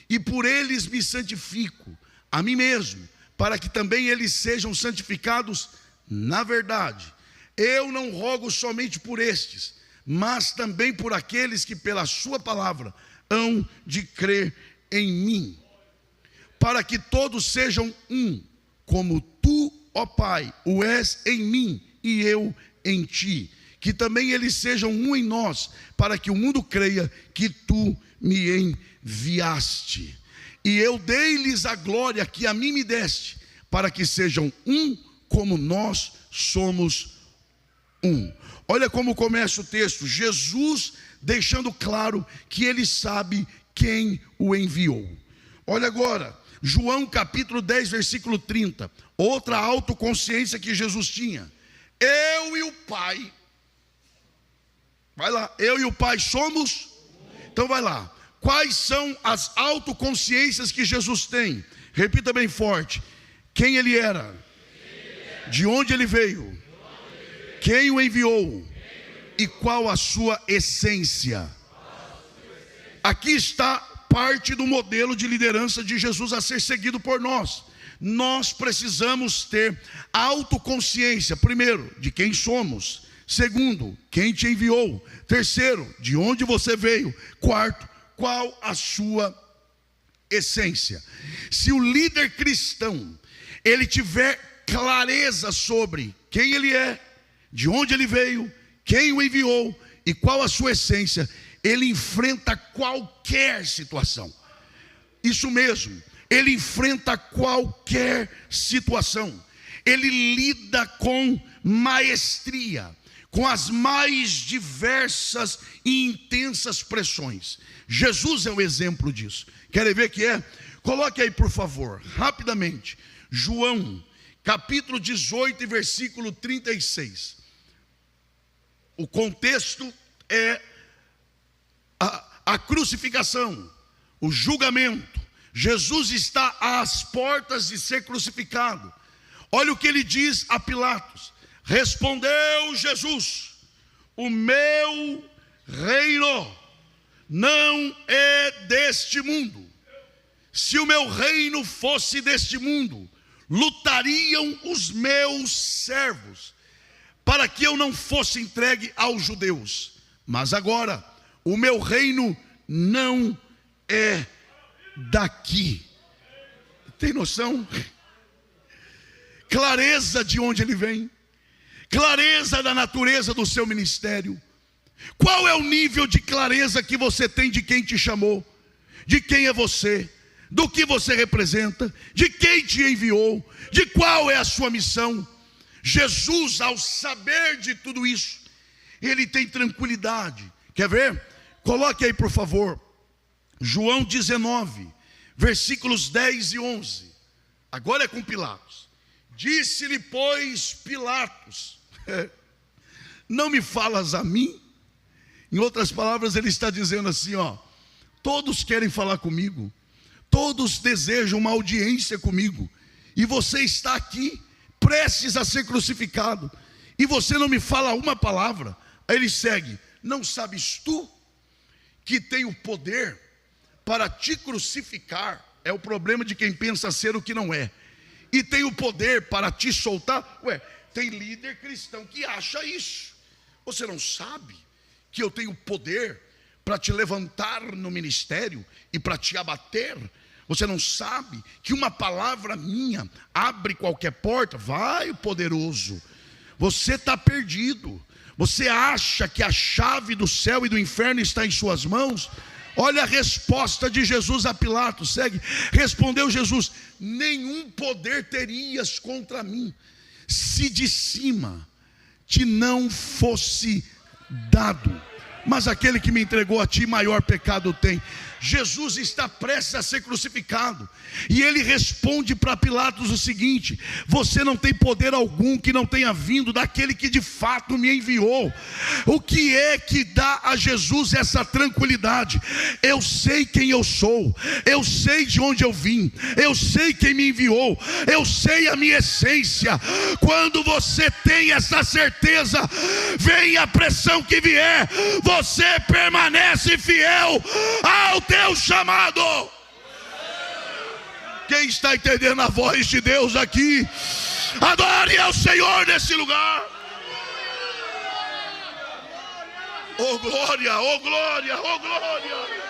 E por eles me santifico a mim mesmo, para que também eles sejam santificados na verdade. Eu não rogo somente por estes, mas também por aqueles que pela sua palavra hão de crer em mim, para que todos sejam um, como tu, ó Pai, o és em mim e eu em ti, que também eles sejam um em nós, para que o mundo creia que tu me enviaste. E eu dei-lhes a glória que a mim me deste, para que sejam um como nós somos um. Olha como começa o texto, Jesus deixando claro que ele sabe quem o enviou. Olha agora, João capítulo 10, versículo 30, outra autoconsciência que Jesus tinha. Eu e o Pai, vai lá, eu e o Pai somos, então vai lá. Quais são as autoconsciências que Jesus tem? Repita bem forte. Quem ele era? De onde ele veio? Quem o enviou? E qual a sua essência? Aqui está parte do modelo de liderança de Jesus a ser seguido por nós. Nós precisamos ter autoconsciência, primeiro, de quem somos. Segundo, quem te enviou. Terceiro, de onde você veio. Quarto, qual a sua essência. Se o líder cristão, ele tiver clareza sobre quem ele é, de onde ele veio, quem o enviou e qual a sua essência, ele enfrenta qualquer situação. Isso mesmo, ele enfrenta qualquer situação. Ele lida com maestria, com as mais diversas e intensas pressões. Jesus é um exemplo disso. Querem ver que é? Coloque aí, por favor, rapidamente, João, capítulo 18, versículo 36. O contexto é a crucificação, o julgamento. Jesus está às portas de ser crucificado. Olha o que ele diz a Pilatos. Respondeu Jesus: o meu reino não é deste mundo. Se o meu reino fosse deste mundo, lutariam os meus servos, para que eu não fosse entregue aos judeus. Mas agora, o meu reino não é daqui. Tem noção? Clareza de onde ele vem, clareza da natureza do seu ministério. Qual é o nível de clareza que você tem de quem te chamou, de quem é você, do que você representa, de quem te enviou, de qual é a sua missão? Jesus, ao saber de tudo isso, ele tem tranquilidade. Quer ver? Coloque aí, por favor, João 19, versículos 10 e 11. Agora é com Pilatos. Disse-lhe, pois, Pilatos: não me falas a mim? Em outras palavras, ele está dizendo assim, ó: todos querem falar comigo, todos desejam uma audiência comigo, e você está aqui, prestes a ser crucificado, e você não me fala uma palavra. Aí ele segue: não sabes tu que tem o poder para te crucificar? É o problema de quem pensa ser o que não é. E tem o poder para te soltar? Ué, tem líder cristão que acha isso. Você não sabe que eu tenho poder para te levantar no ministério e para te abater? Você não sabe que uma palavra minha abre qualquer porta? Vai, poderoso, você está perdido. Você acha que a chave do céu e do inferno está em suas mãos? Olha a resposta de Jesus a Pilatos, segue. Respondeu Jesus: nenhum poder terias contra mim, se de cima te não fosse dado. mas aquele que me entregou a ti, maior pecado tem. Jesus está prestes a ser crucificado, e ele responde para Pilatos o seguinte: você não tem poder algum que não tenha vindo daquele que de fato me enviou. O que é que dá a Jesus essa tranquilidade? Eu sei quem eu sou, eu sei de onde eu vim, eu sei quem me enviou, eu sei a minha essência. Quando você tem essa certeza, vem a pressão que vier, você permanece fiel ao teu chamado. Quem está entendendo a voz de Deus aqui? Adore ao Senhor nesse lugar. Oh glória, oh glória, oh glória.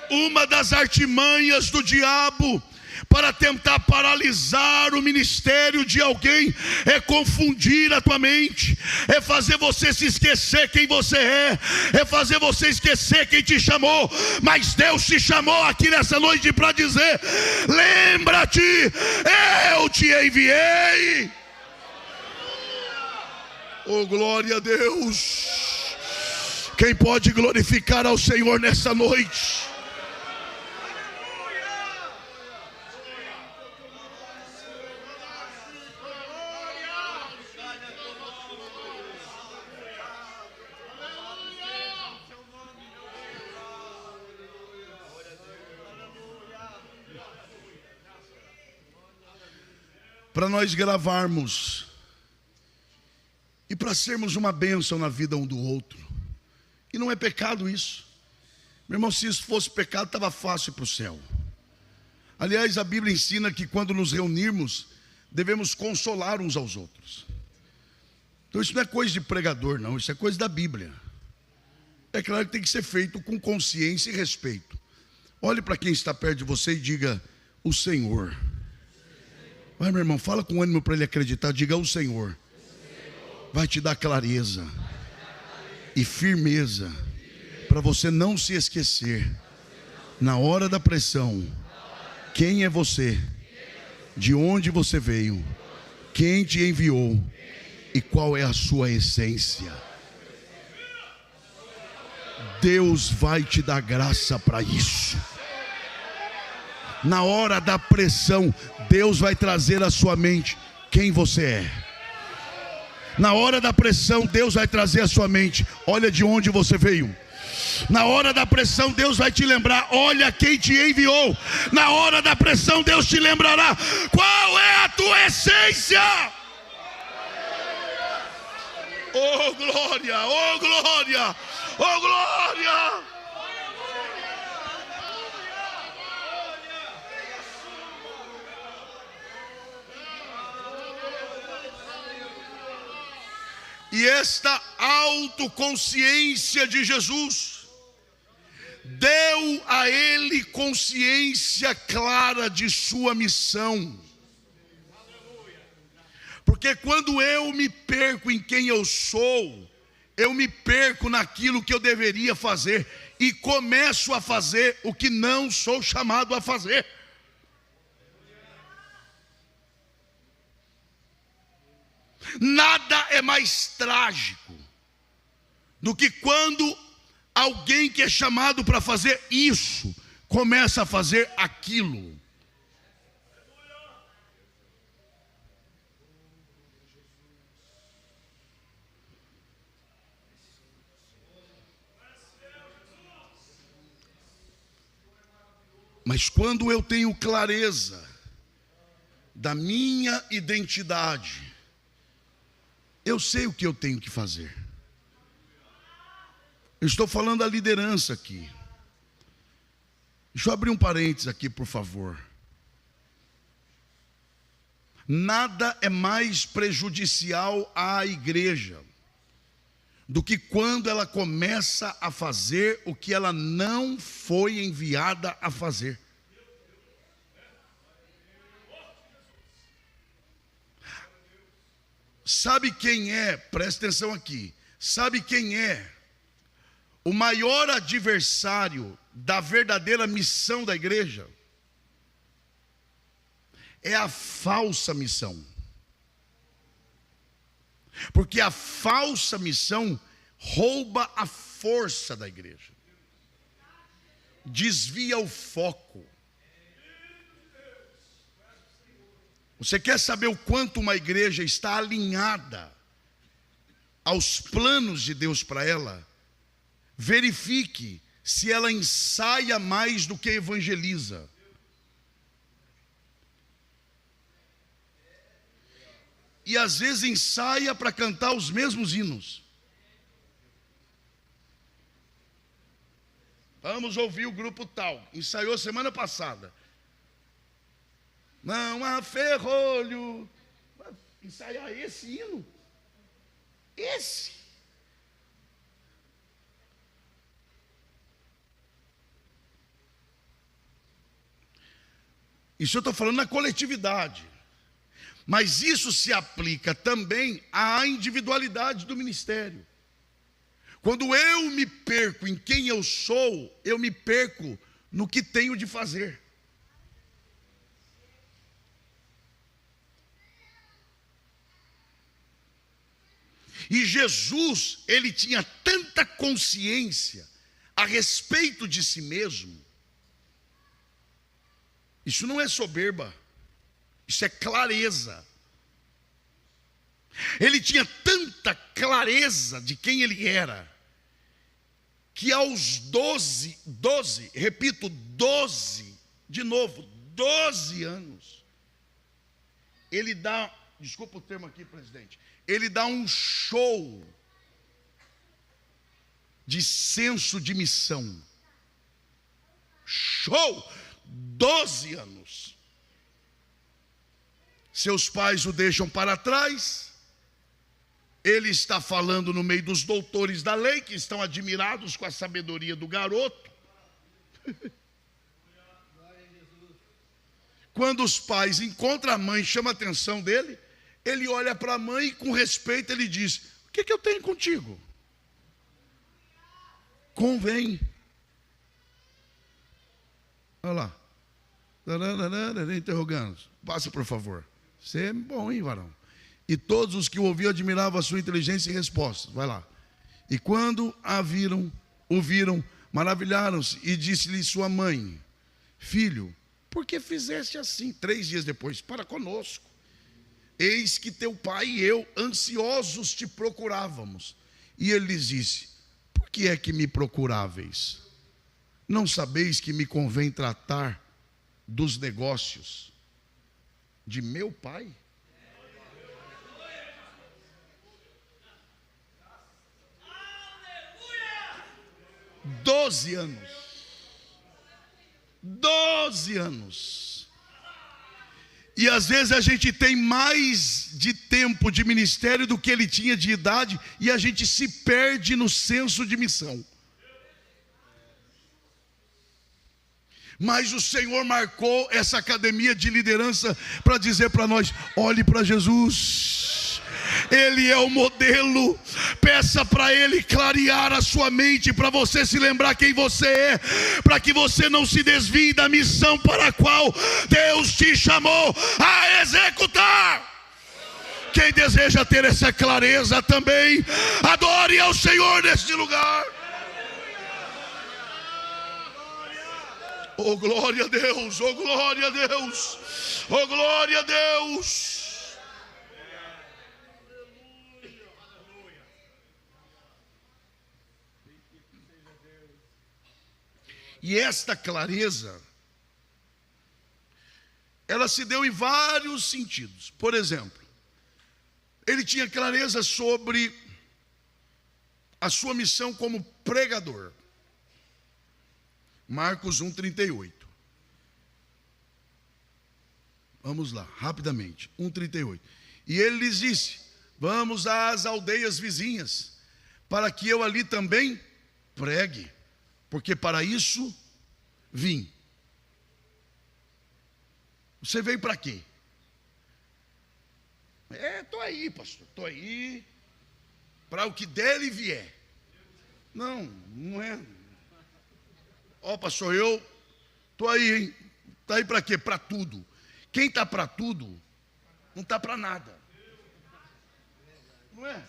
Uma das artimanhas do diabo para tentar paralisar o ministério de alguém é confundir a tua mente, é fazer você se esquecer quem você é fazer você esquecer quem te chamou. Mas Deus te chamou aqui nessa noite para dizer: lembra-te, eu te enviei. Oh glória a Deus. Quem pode glorificar ao Senhor nessa noite? Para nós gravarmos e para sermos uma bênção na vida um do outro. E não é pecado isso. Meu irmão, se isso fosse pecado, estava fácil para o céu. Aliás, a Bíblia ensina que quando nos reunirmos, devemos consolar uns aos outros. Então isso não é coisa de pregador, não. Isso é coisa da Bíblia. É claro que tem que ser feito com consciência e respeito. Olhe para quem está perto de você e diga: o Senhor. Vai, meu irmão, fala com ânimo para ele acreditar. Diga: o Senhor vai te dar clareza e firmeza para você não se esquecer, na hora da pressão, quem é você, de onde você veio, quem te enviou e qual é a sua essência. Deus vai te dar graça para isso. Na hora da pressão, Deus vai trazer à sua mente quem você é. Na hora da pressão, Deus vai trazer à sua mente: olha de onde você veio. Na hora da pressão, Deus vai te lembrar: olha quem te enviou. Na hora da pressão, Deus te lembrará qual é a tua essência. Oh glória, oh glória, oh glória. E esta autoconsciência de Jesus deu a ele consciência clara de sua missão. Porque quando eu me perco em quem eu sou, eu me perco naquilo que eu deveria fazer e começo a fazer o que não sou chamado a fazer. Nada é mais trágico do que quando alguém que é chamado para fazer isso começa a fazer aquilo. Mas quando eu tenho clareza da minha identidade, eu sei o que eu tenho que fazer. Eu estou falando da liderança aqui. Deixa eu abrir um parênteses aqui, por favor. Nada é mais prejudicial à igreja do que quando ela começa a fazer o que ela não foi enviada a fazer. Sabe quem é, presta atenção aqui, sabe quem é o maior adversário da verdadeira missão da igreja? É a falsa missão. Porque a falsa missão rouba a força da igreja, desvia o foco. Você quer saber o quanto uma igreja está alinhada aos planos de Deus para ela? Verifique se ela ensaia mais do que evangeliza. E às vezes ensaia para cantar os mesmos hinos. Vamos ouvir o grupo tal, ensaiou semana passada. Não há ferrolho. Ensaiar esse hino? Esse? Isso eu estou falando na coletividade. Mas isso se aplica também à individualidade do ministério. Quando eu me perco em quem eu sou, eu me perco no que tenho de fazer. E Jesus, ele tinha tanta consciência a respeito de si mesmo. Isso não é soberba, isso é clareza. Ele tinha tanta clareza de quem ele era, que aos 12, repito, 12, de novo, 12 anos, ele dá, desculpa o termo aqui, presidente, ele dá um show de senso de missão. Show! 12 anos. Seus pais o deixam para trás. Ele está falando no meio dos doutores da lei, que estão admirados com a sabedoria do garoto. Quando os pais encontram a mãe, chama a atenção dele, ele olha para a mãe e com respeito ele diz: o que eu tenho contigo? Convém. Olha lá. Interrogando. Passa, por favor. Você é bom, hein, varão? E todos os que o ouviam admiravam a sua inteligência e respostas. Vai lá. E quando o viram, maravilharam-se, e disse-lhe sua mãe: filho, por que fizeste assim? 3 dias depois: para conosco. Eis que teu pai e eu, ansiosos, te procurávamos. E ele lhes disse: por que é que me procuráveis? Não sabeis que me convém tratar dos negócios de meu pai? Doze anos. 12 anos. E às vezes a gente tem mais de tempo de ministério do que ele tinha de idade, e a gente se perde no senso de missão. Mas o Senhor marcou essa academia de liderança para dizer para nós: olhe para Jesus, Ele é o modelo. Peça para Ele clarear a sua mente, para você se lembrar quem você é, para que você não se desvie da missão para a qual Deus te chamou a executar. Quem deseja ter essa clareza também, adore ao Senhor neste lugar. Oh, glória a Deus, oh, glória a Deus, oh, glória a Deus. E esta clareza, ela se deu em vários sentidos. Por exemplo, ele tinha clareza sobre a sua missão como pregador. Marcos 1:38. Vamos lá, rapidamente. 1:38. E ele lhes disse: vamos às aldeias vizinhas, para que eu ali também pregue, porque para isso vim. Você veio para quê? Estou aí, pastor, estou aí para o que der e vier. Não, não é. Ó, pastor, eu estou aí, hein? Está aí para quê? Para tudo. Quem está para tudo, não está para nada. Não é?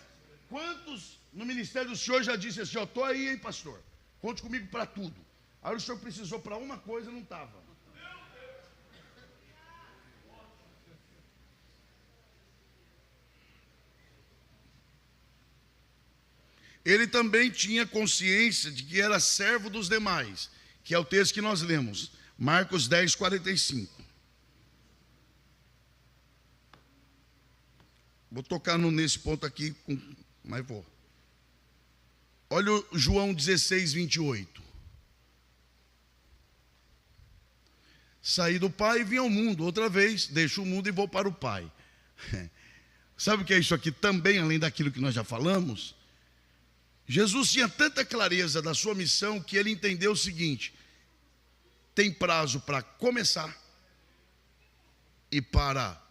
Quantos no ministério do senhor já disse assim, ó, estou aí, hein, pastor? Conte comigo para tudo. Aí o senhor precisou para uma coisa e não estava. Ele também tinha consciência de que era servo dos demais, que é o texto que nós lemos, Marcos 10, 45. Vou tocar nesse ponto aqui, mas vou. Olha o João 16, 28. Saí do Pai e vim ao mundo, outra vez, deixo o mundo e vou para o Pai. Sabe o que é isso aqui também, além daquilo que nós já falamos? Jesus tinha tanta clareza da sua missão que ele entendeu o seguinte: tem prazo para começar e para...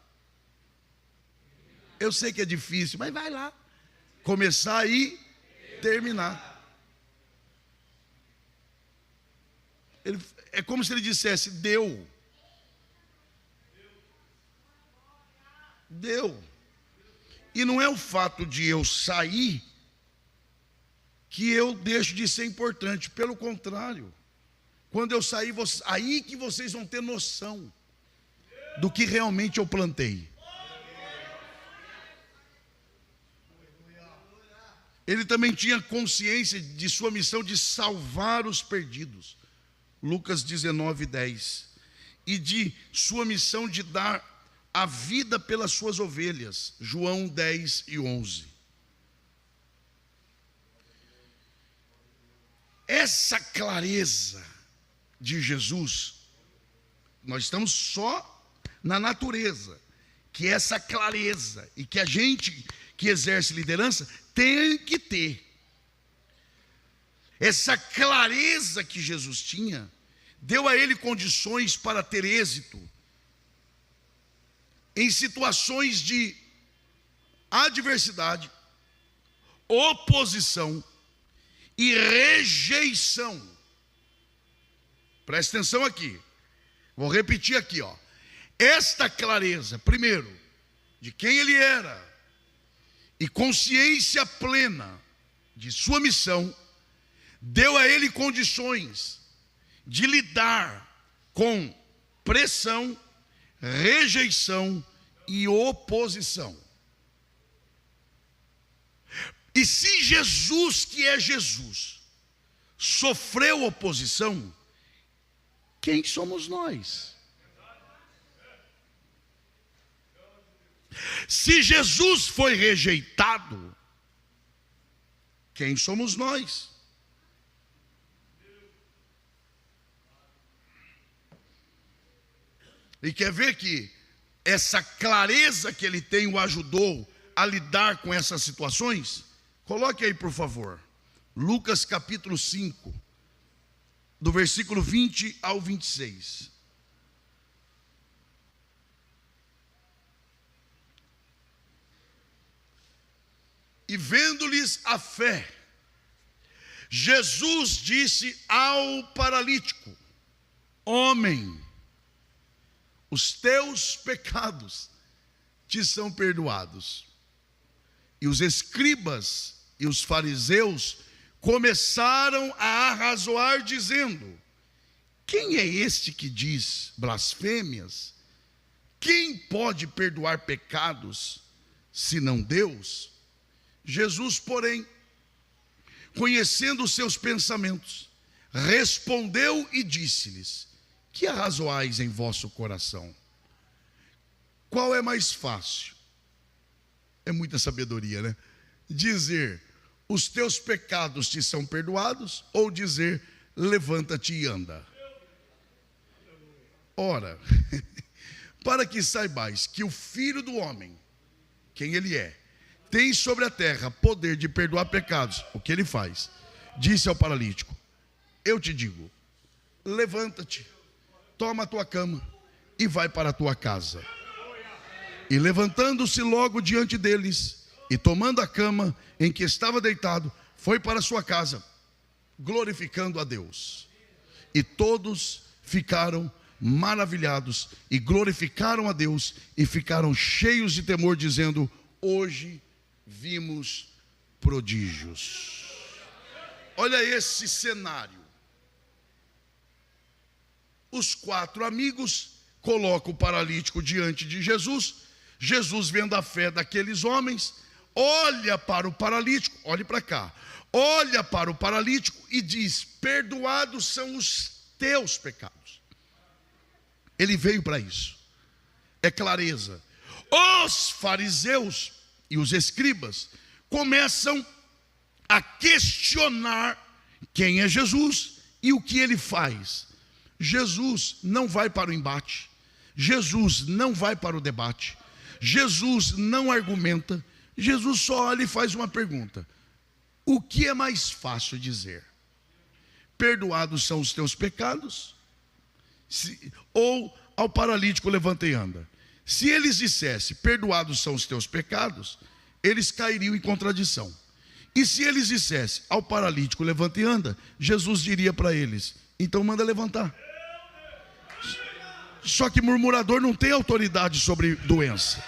Eu sei que é difícil, mas vai lá. Começar e terminar. É como se ele dissesse, deu. Deu. E não é o fato de eu sair que eu deixo de ser importante. Pelo contrário, quando eu sair, aí que vocês vão ter noção do que realmente eu plantei. Ele também tinha consciência de sua missão de salvar os perdidos, Lucas 19, 10, e de sua missão de dar a vida pelas suas ovelhas, João 10 e 11. Essa clareza de Jesus, nós estamos só na natureza, que essa clareza, e que a gente que exerce liderança tem que ter. Essa clareza que Jesus tinha, deu a ele condições para ter êxito em situações de adversidade, oposição e rejeição. Presta atenção aqui. Vou repetir aqui, ó. Esta clareza, primeiro, de quem ele era e consciência plena de sua missão, deu a ele condições de lidar com pressão, rejeição e oposição. E se Jesus, que é Jesus, sofreu oposição, quem somos nós? Se Jesus foi rejeitado, quem somos nós? E quer ver que essa clareza que ele tem o ajudou a lidar com essas situações? Coloque aí, por favor, Lucas capítulo 5, do versículo 20 ao 26. E vendo-lhes a fé, Jesus disse ao paralítico: homem, os teus pecados te são perdoados. E os escribas e os fariseus começaram a arrazoar, dizendo: quem é este que diz blasfêmias? Quem pode perdoar pecados, senão Deus? Jesus, porém, conhecendo os seus pensamentos, respondeu e disse-lhes: que arrazoais em vosso coração? Qual é mais fácil? É muita sabedoria, né? Dizer, os teus pecados te são perdoados, ou dizer, levanta-te e anda. Ora, para que saibais que o Filho do Homem, quem ele é, tem sobre a terra poder de perdoar pecados, o que ele faz? Disse ao paralítico: eu te digo, levanta-te, toma a tua cama e vai para a tua casa. E levantando-se logo diante deles, e tomando a cama em que estava deitado, foi para a sua casa, glorificando a Deus. E todos ficaram maravilhados e glorificaram a Deus e ficaram cheios de temor, dizendo: hoje vimos prodígios. Olha esse cenário. Os 4 amigos colocam o paralítico diante de Jesus. Jesus, vendo a fé daqueles homens, olha para o paralítico, olhe para cá, olha para o paralítico e diz: perdoados são os teus pecados. Ele veio para isso, é clareza. Os fariseus e os escribas começam a questionar quem é Jesus e o que ele faz. Jesus não vai para o embate, Jesus não vai para o debate, Jesus não argumenta, Jesus só olha e faz uma pergunta: o que é mais fácil dizer? Perdoados são os teus pecados? Ou ao paralítico, levanta e anda? Se eles dissessem perdoados são os teus pecados, eles cairiam em contradição. E se eles dissessem ao paralítico levanta e anda, Jesus diria para eles: então manda levantar. Só que murmurador não tem autoridade sobre doença.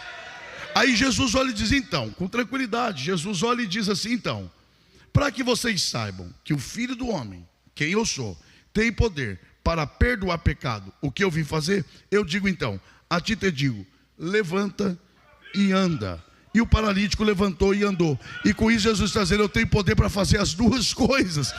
Aí Jesus olha e diz então, com tranquilidade, Jesus olha e diz assim: então, para que vocês saibam que o Filho do Homem, quem eu sou, tem poder para perdoar pecado, o que eu vim fazer, eu digo então, a ti te digo, levanta e anda. E o paralítico levantou e andou. E com isso Jesus está dizendo: eu tenho poder para fazer as duas coisas.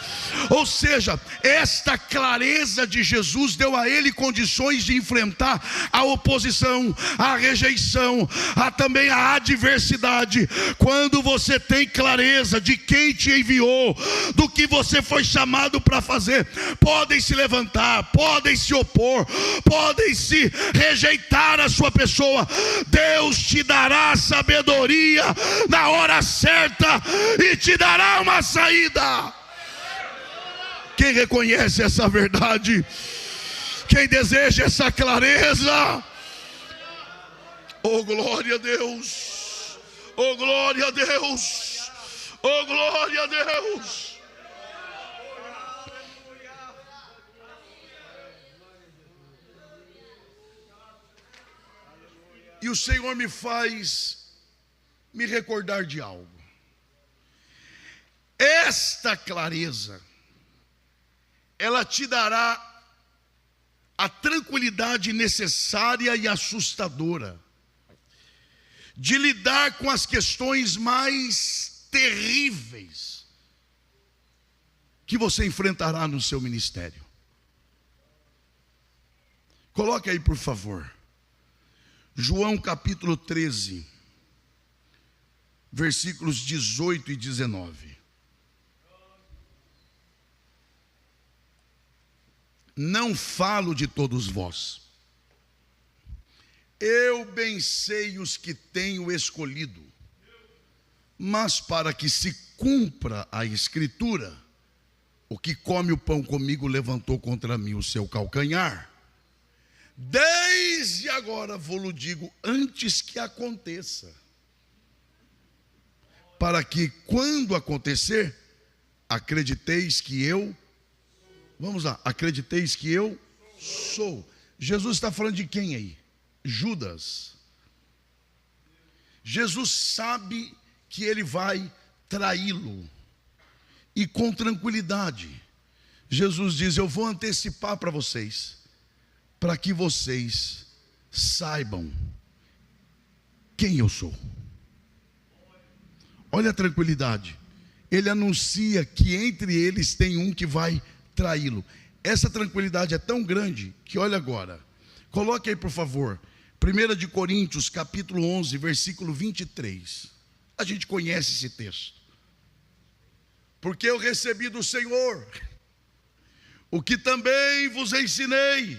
Ou seja, esta clareza de Jesus deu a ele condições de enfrentar a oposição, a rejeição, também a adversidade. Quando você tem clareza de quem te enviou, do que você foi chamado para fazer, podem se levantar, podem se opor, podem se rejeitar a sua pessoa, Deus te dará sabedoria na hora certa e te dará uma saída. Quem reconhece essa verdade? Quem deseja essa clareza? Oh, glória a Deus! Oh, glória a Deus! Oh, glória a Deus! E o Senhor me faz me recordar de algo. Esta clareza, ela te dará a tranquilidade necessária e assustadora de lidar com as questões mais terríveis que você enfrentará no seu ministério. Coloque aí, por favor, João capítulo 13, versículos 18 e 19. Não falo de todos vós, eu bem sei os que tenho escolhido, mas para que se cumpra a escritura, o que come o pão comigo levantou contra mim o seu calcanhar. Desde agora vou-lo digo antes que aconteça, para que quando acontecer, acrediteis que eu, vamos lá, acrediteis que eu sou. Jesus está falando de quem aí? Judas. Jesus sabe que ele vai traí-lo, e com tranquilidade, Jesus diz: eu vou antecipar para vocês, para que vocês saibam quem eu sou. Olha a tranquilidade. Ele anuncia que entre eles tem um que vai traí-lo. Essa tranquilidade é tão grande que, olha agora, coloque aí por favor, 1 Coríntios capítulo 11, versículo 23. A gente conhece esse texto. Porque eu recebi do Senhor o que também vos ensinei.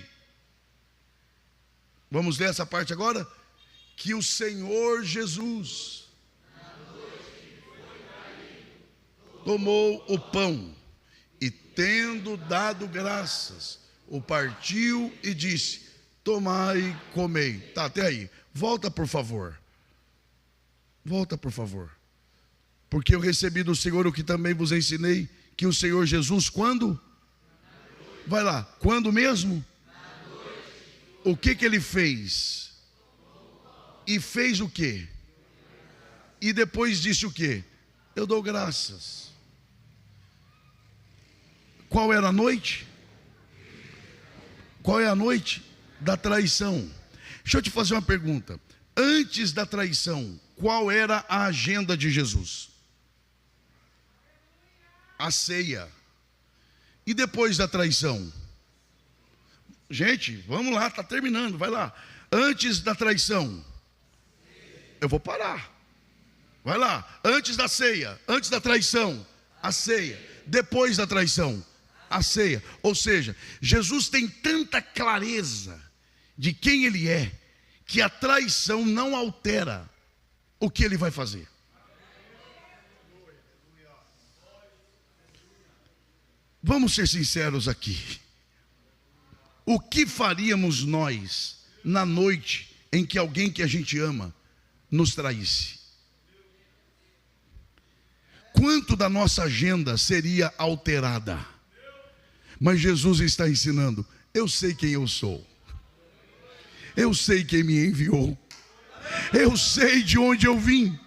Vamos ler essa parte agora? Que o Senhor Jesus tomou o pão e, tendo dado graças, o partiu e disse: tomai, comei. Tá, até aí. Volta por favor. Volta por favor. Porque eu recebi do Senhor o que também vos ensinei, que o Senhor Jesus quando? Vai lá, quando mesmo? O que ele fez? E fez o quê? E depois disse o quê? Eu dou graças. Qual era a noite? Qual é a noite? Da traição. Deixa eu te fazer uma pergunta. Antes da traição, qual era a agenda de Jesus? A ceia. E depois da traição? Gente, vamos lá, está terminando, vai lá. Antes da traição, eu vou parar. Vai lá, antes da ceia, antes da traição, a ceia. Depois da traição, a ceia. Ou seja, Jesus tem tanta clareza de quem Ele é, que a traição não altera o que Ele vai fazer. Vamos ser sinceros aqui. O que faríamos nós na noite em que alguém que a gente ama nos traísse? Quanto da nossa agenda seria alterada? Mas Jesus está ensinando: eu sei quem eu sou, eu sei quem me enviou, eu sei de onde eu vim,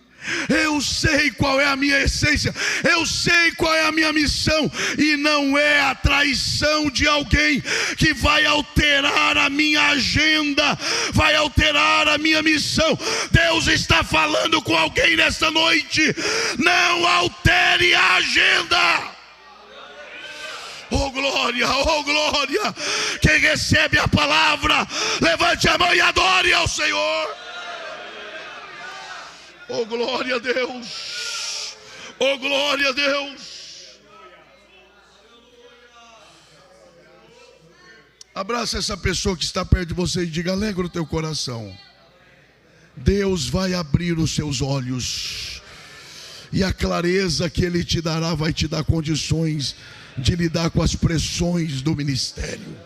eu sei qual é a minha essência, eu sei qual é a minha missão, e não é a traição de alguém que vai alterar a minha agenda, vai alterar a minha missão. Deus está falando com alguém nesta noite: não altere a agenda. Oh glória, oh glória. Quem recebe a palavra, levante a mão e adore ao Senhor. Oh glória a Deus, oh glória a Deus. Abraça essa pessoa que está perto de você e diga: alegra o teu coração. Deus vai abrir os seus olhos, e a clareza que Ele te dará vai te dar condições de lidar com as pressões do ministério.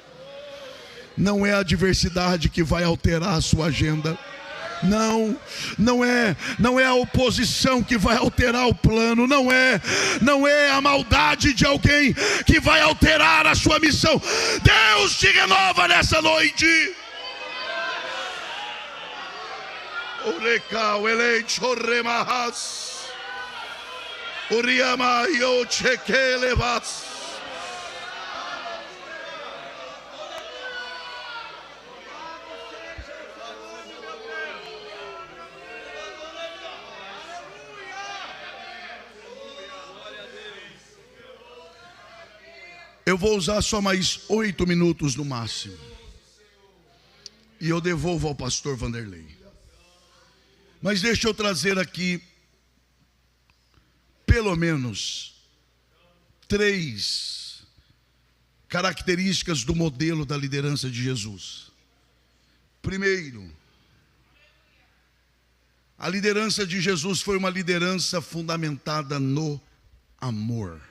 Não é a adversidade que vai alterar a sua agenda. Não é a oposição que vai alterar o plano, não é a maldade de alguém que vai alterar a sua missão. Deus te renova nessa noite. Orekau eleit oremahas, oriamaio chekelevas. Eu vou usar só mais 8 minutos no máximo, e eu devolvo ao pastor Vanderlei. Mas deixa eu trazer aqui pelo menos 3 características do modelo da liderança de Jesus. Primeiro, a liderança de Jesus foi uma liderança fundamentada no amor.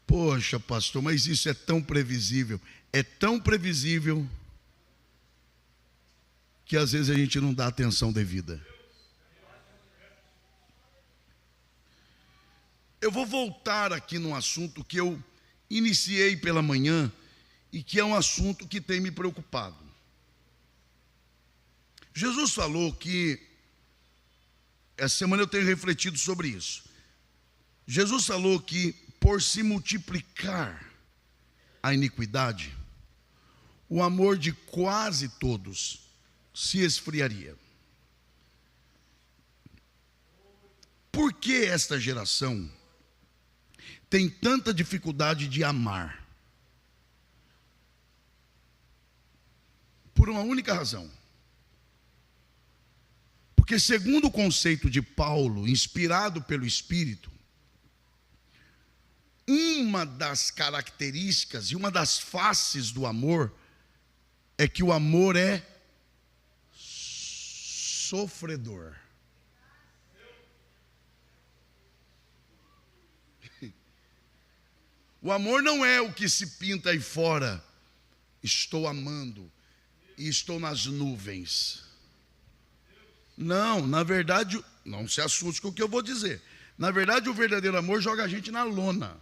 Poxa, pastor, mas isso é tão previsível. É tão previsível que às vezes a gente não dá atenção devida. Eu vou voltar aqui num assunto que eu iniciei pela manhã e que é um assunto que tem me preocupado. Jesus falou que, essa semana eu tenho refletido sobre isso. Jesus falou que por se multiplicar a iniquidade, o amor de quase todos se esfriaria. Por que esta geração tem tanta dificuldade de amar? Por uma única razão. Porque segundo o conceito de Paulo, inspirado pelo Espírito, uma das características e uma das faces do amor é que o amor é sofredor. O amor não é o que se pinta aí fora. Estou amando e estou nas nuvens. Não, na verdade, não se assuste com o que eu vou dizer. Na verdade, o verdadeiro amor joga a gente na lona.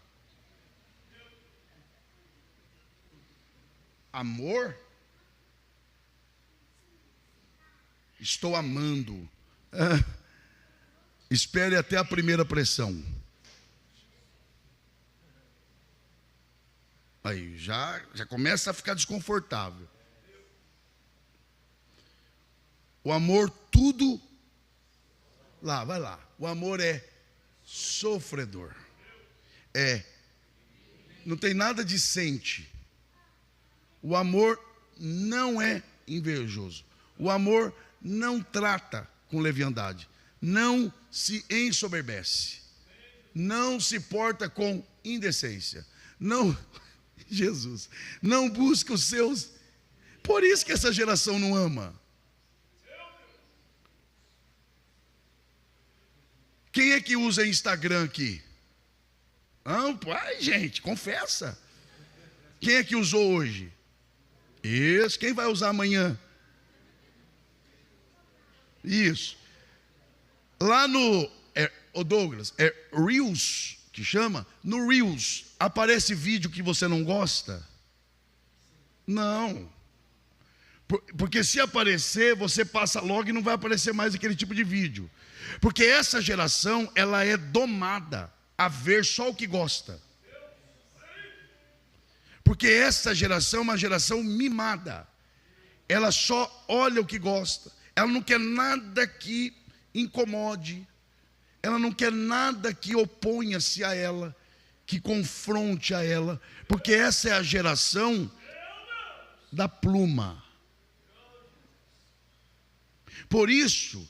Amor estou amando. Espere até a primeira pressão. Aí já começa a ficar desconfortável. O amor tudo vai lá. O amor é sofredor. Não tem nada de sente. O amor não é invejoso. O amor não trata com leviandade. Não se ensoberbece. Não se porta com indecência. Não, Jesus, não busca os seus. Por isso que essa geração não ama. Quem é que usa Instagram aqui? Pai, gente, confessa. Quem é que usou hoje? Isso. Quem vai usar amanhã? Isso. Lá no Douglas, Reels, que chama. No Reels, aparece vídeo que você não gosta? Não. Porque se aparecer, você passa logo e não vai aparecer mais aquele tipo de vídeo. Porque essa geração, ela é domada a ver só o que gosta. Porque essa geração é uma geração mimada. Ela só olha o que gosta. Ela não quer nada que incomode. Ela não quer nada que oponha-se a ela, que confronte a ela. Porque essa é a geração da pluma. Por isso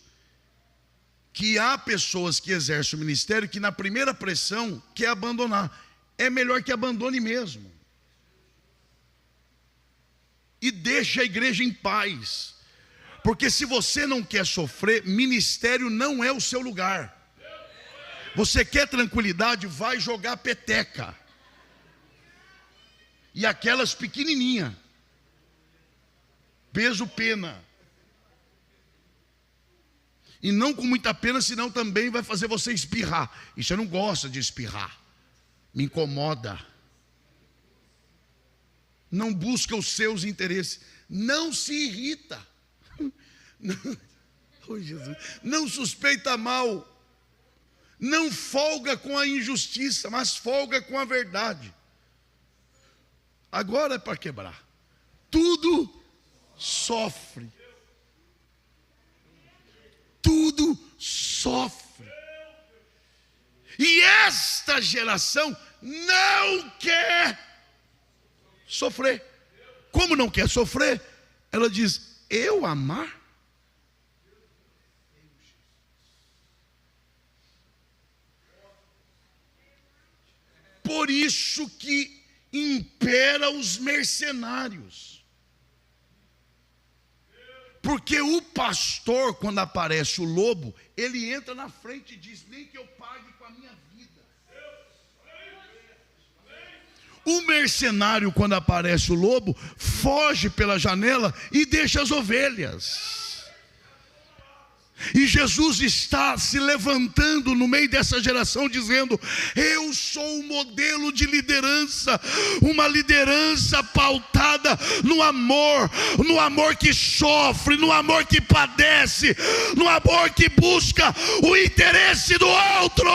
que há pessoas que exercem o ministério que na primeira pressão quer abandonar. É melhor que abandone mesmo. E deixe a igreja em paz. Porque se você não quer sofrer, ministério não é o seu lugar. Você quer tranquilidade, vai jogar peteca. E aquelas pequenininha. Peso pena. E não com muita pena, senão também vai fazer você espirrar. E você não gosta de espirrar. Me incomoda. Não busca os seus interesses. Não se irrita. Oh, Jesus. Não suspeita mal. Não folga com a injustiça, mas folga com a verdade. Agora é para quebrar. Tudo sofre. Tudo sofre. E esta geração não quer sofrer. Como não quer sofrer? Ela diz: eu amar? Por isso que impera os mercenários. Porque o pastor, quando aparece o lobo, ele entra na frente e diz: nem que eu pague com a minha vida. O mercenário, quando aparece o lobo, foge pela janela e deixa as ovelhas. E Jesus está se levantando no meio dessa geração dizendo: eu sou um modelo de liderança, uma liderança pautada no amor que sofre, no amor que padece, no amor que busca o interesse do outro.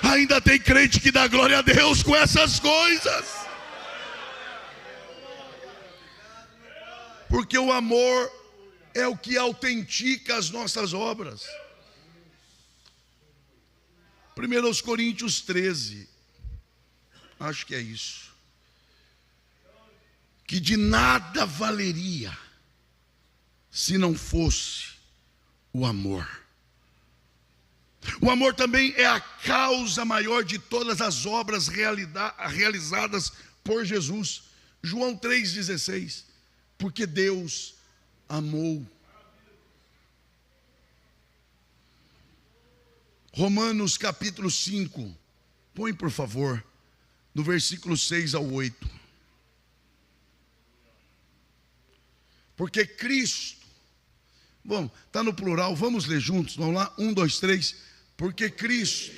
Ainda tem crente que dá glória a Deus com essas coisas, porque o amor é o que autentica as nossas obras. 1 Coríntios 13, acho que é isso. Que de nada valeria se não fosse o amor. O amor também é a causa maior de todas as obras realizadas por Jesus. João 3,16. Porque Deus amou. Romanos capítulo 5. Põe por favor, do versículo 6 ao 8. Porque Cristo, bom, está no plural, vamos ler juntos, vamos lá, 1, 2, 3. Porque Cristo,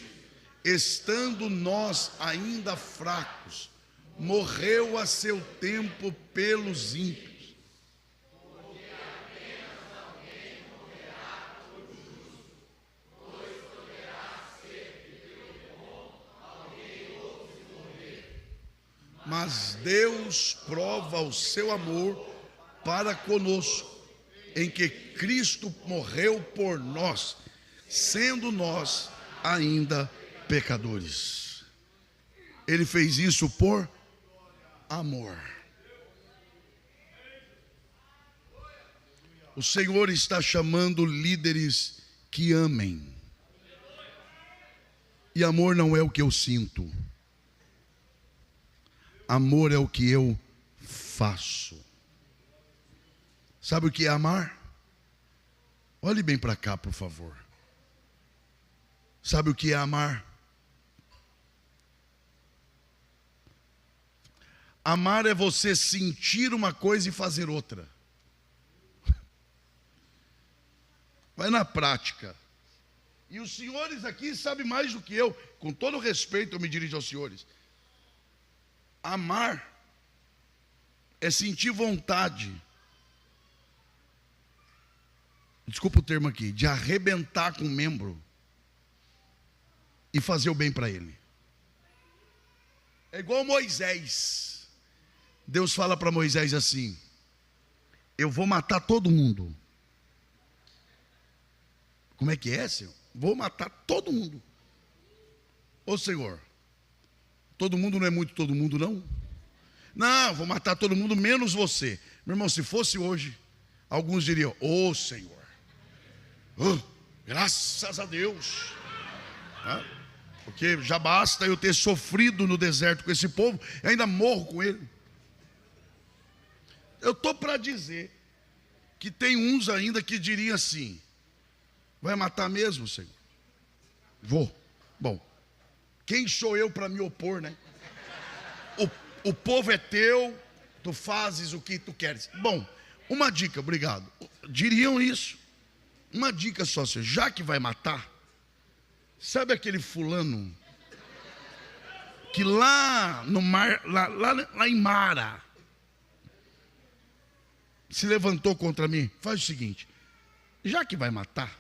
estando nós ainda fracos, morreu a seu tempo pelos ímpios. Mas Deus prova o seu amor para conosco, em que Cristo morreu por nós, sendo nós ainda pecadores. Ele fez isso por amor. O Senhor está chamando líderes que amem. E amor não é o que eu sinto. Amor é o que eu faço. Sabe o que é amar? Olhe bem para cá, por favor. Sabe o que é amar? Amar é você sentir uma coisa e fazer outra. Vai na prática. E os senhores aqui sabem mais do que eu. Com todo respeito eu me dirijo aos senhores. Amar é sentir vontade, desculpa o termo aqui, de arrebentar com um membro e fazer o bem para ele. É igual Moisés. Deus fala para Moisés assim: eu vou matar todo mundo. Como é que é, Senhor? Vou matar todo mundo. Ô Senhor, todo mundo não é muito todo mundo, não? Não, vou matar todo mundo menos você. Meu irmão, se fosse hoje, alguns diriam: ô Senhor, graças a Deus. Porque já basta eu ter sofrido no deserto com esse povo, e ainda morro com ele. Eu estou para dizer que tem uns ainda que diriam assim: vai matar mesmo, Senhor? Vou. Bom, quem sou eu para me opor, né? O povo é teu, tu fazes o que tu queres. Bom, uma dica, obrigado. Diriam isso. Uma dica só, Senhor, já que vai matar, sabe aquele fulano que lá no mar, lá em Mara, se levantou contra mim? Faz o seguinte: já que vai matar,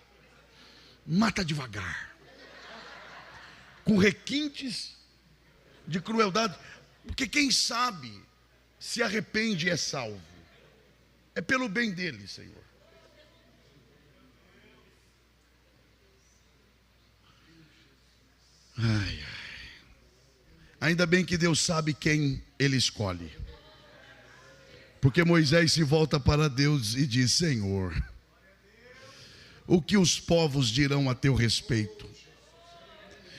mata devagar, com requintes de crueldade, porque quem sabe se arrepende e é salvo. É pelo bem dele, Senhor. Ai, ai. Ainda bem que Deus sabe quem Ele escolhe. Porque Moisés se volta para Deus e diz: Senhor, o que os povos dirão a teu respeito?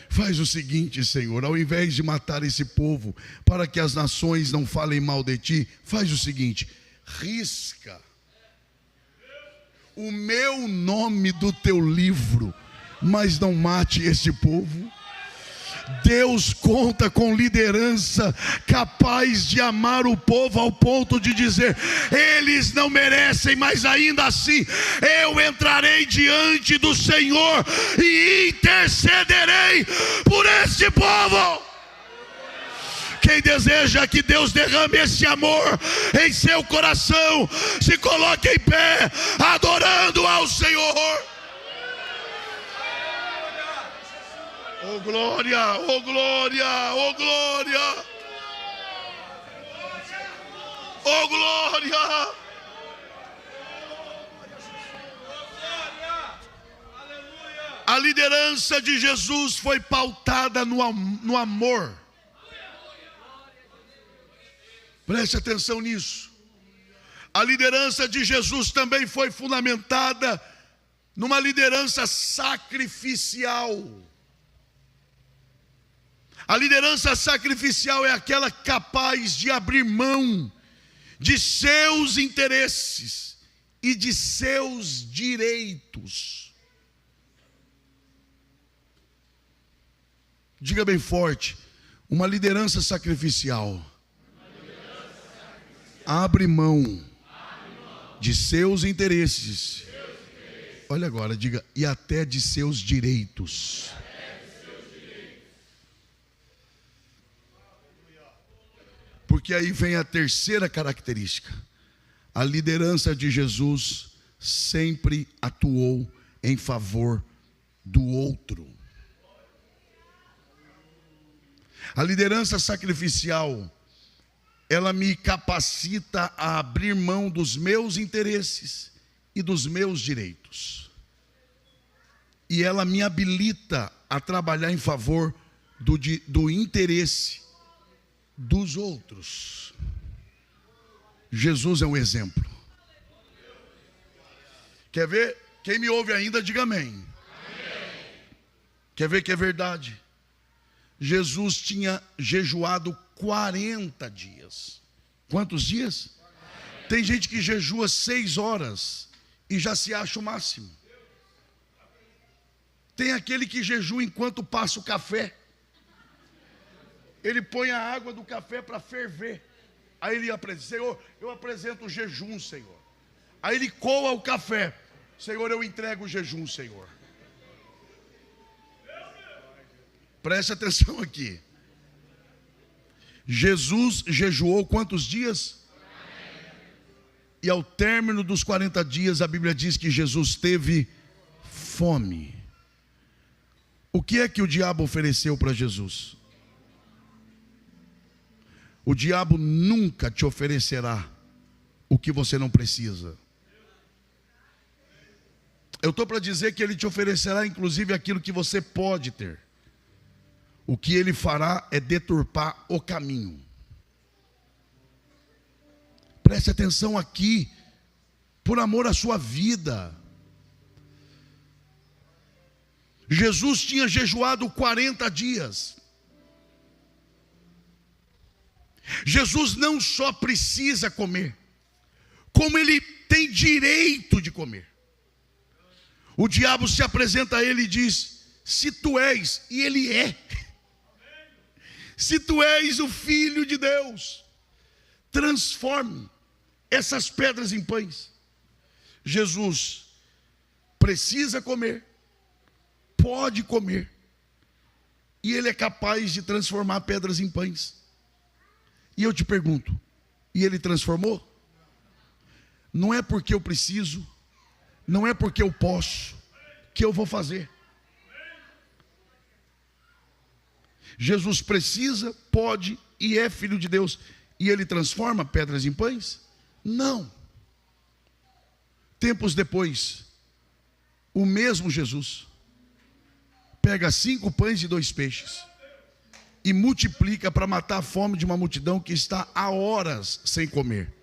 Faz o seguinte, Senhor, ao invés de matar esse povo, para que as nações não falem mal de ti, faz o seguinte: risca o meu nome do teu livro, mas não mate esse povo. Deus conta com liderança capaz de amar o povo ao ponto de dizer: eles não merecem, mas ainda assim eu entrarei diante do Senhor e intercederei por este povo. Quem deseja que Deus derrame esse amor em seu coração, se coloque em pé, adorando ao Senhor. Oh glória, oh glória, oh glória, oh glória. A liderança de Jesus foi pautada no amor. Preste atenção nisso. A liderança de Jesus também foi fundamentada numa liderança sacrificial. A liderança sacrificial é aquela capaz de abrir mão de seus interesses e de seus direitos. Diga bem forte: uma liderança sacrificial abre mão de seus interesses. Olha agora, diga: e até de seus direitos. Porque aí vem a terceira característica: a liderança de Jesus sempre atuou em favor do outro. A liderança sacrificial ela me capacita a abrir mão dos meus interesses e dos meus direitos. E ela me habilita a trabalhar em favor do interesse dos outros. Jesus é um exemplo. Quer ver? Quem me ouve ainda, diga amém. Amém. Quer ver que é verdade? Jesus tinha jejuado 40 dias. Quantos dias? 40. Tem gente que jejua 6 horas e já se acha o máximo. Tem aquele que jejua enquanto passa o café. Ele põe a água do café para ferver. Aí ele apresenta: Senhor, eu apresento o jejum, Senhor. Aí ele coa o café: Senhor, eu entrego o jejum, Senhor. Preste atenção aqui. Jesus jejuou quantos dias? E ao término dos 40 dias, a Bíblia diz que Jesus teve fome. O que é que o diabo ofereceu para Jesus? O diabo nunca te oferecerá o que você não precisa. Eu estou para dizer que ele te oferecerá inclusive aquilo que você pode ter. O que ele fará é deturpar o caminho. Preste atenção aqui, por amor à sua vida. Jesus tinha jejuado 40 dias. Jesus não só precisa comer, como ele tem direito de comer. O diabo se apresenta a ele e diz: se tu és, e ele é, se tu és o Filho de Deus, transforme essas pedras em pães. Jesus precisa comer, pode comer, e ele é capaz de transformar pedras em pães. E eu te pergunto, e ele transformou? Não é porque eu preciso, não é porque eu posso, que eu vou fazer. Jesus precisa, pode e é Filho de Deus. E ele transforma pedras em pães? Não. Tempos depois, o mesmo Jesus pega 5 pães e 2 peixes e multiplica para matar a fome de uma multidão que está há horas sem comer.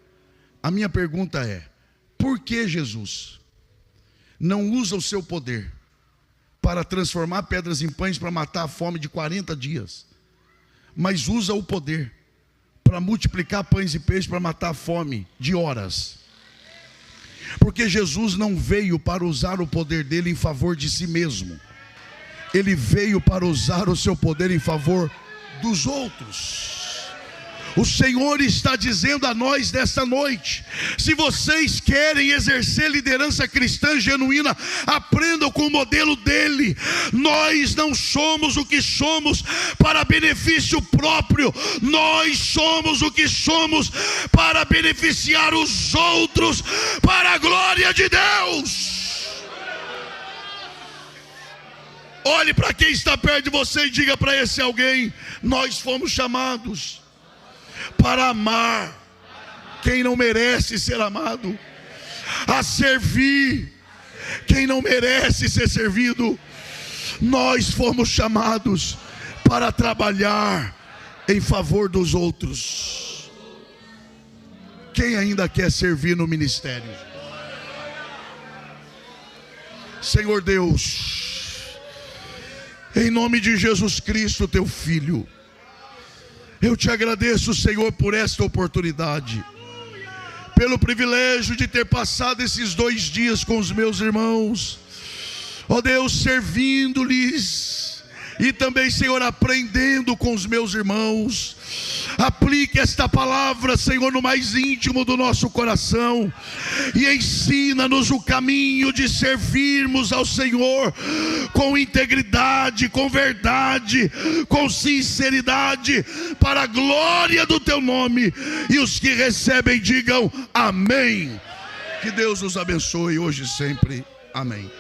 A minha pergunta é: por que Jesus não usa o seu poder para transformar pedras em pães para matar a fome de 40 dias, mas usa o poder para multiplicar pães e peixes para matar a fome de horas? Porque Jesus não veio para usar o poder dele em favor de si mesmo. Ele veio para usar o seu poder em favor dos outros. O Senhor está dizendo a nós nesta noite: se vocês querem exercer liderança cristã genuína, aprendam com o modelo dele. Nós não somos o que somos para benefício próprio, nós somos o que somos para beneficiar os outros, para a glória de Deus. Olhe para quem está perto de você e diga para esse alguém: nós fomos chamados para amar quem não merece ser amado, a servir quem não merece ser servido. Nós fomos chamados para trabalhar em favor dos outros. Quem ainda quer servir no ministério? Senhor Deus, em nome de Jesus Cristo, teu Filho, eu te agradeço, Senhor, por esta oportunidade, pelo privilégio de ter passado esses 2 dias com os meus irmãos, ó Deus, servindo-lhes e também, Senhor, aprendendo com os meus irmãos. Aplique esta palavra, Senhor, no mais íntimo do nosso coração e ensina-nos o caminho de servirmos ao Senhor com integridade, com verdade, com sinceridade, para a glória do teu nome. E os que recebem digam amém. Que Deus os abençoe hoje e sempre. Amém.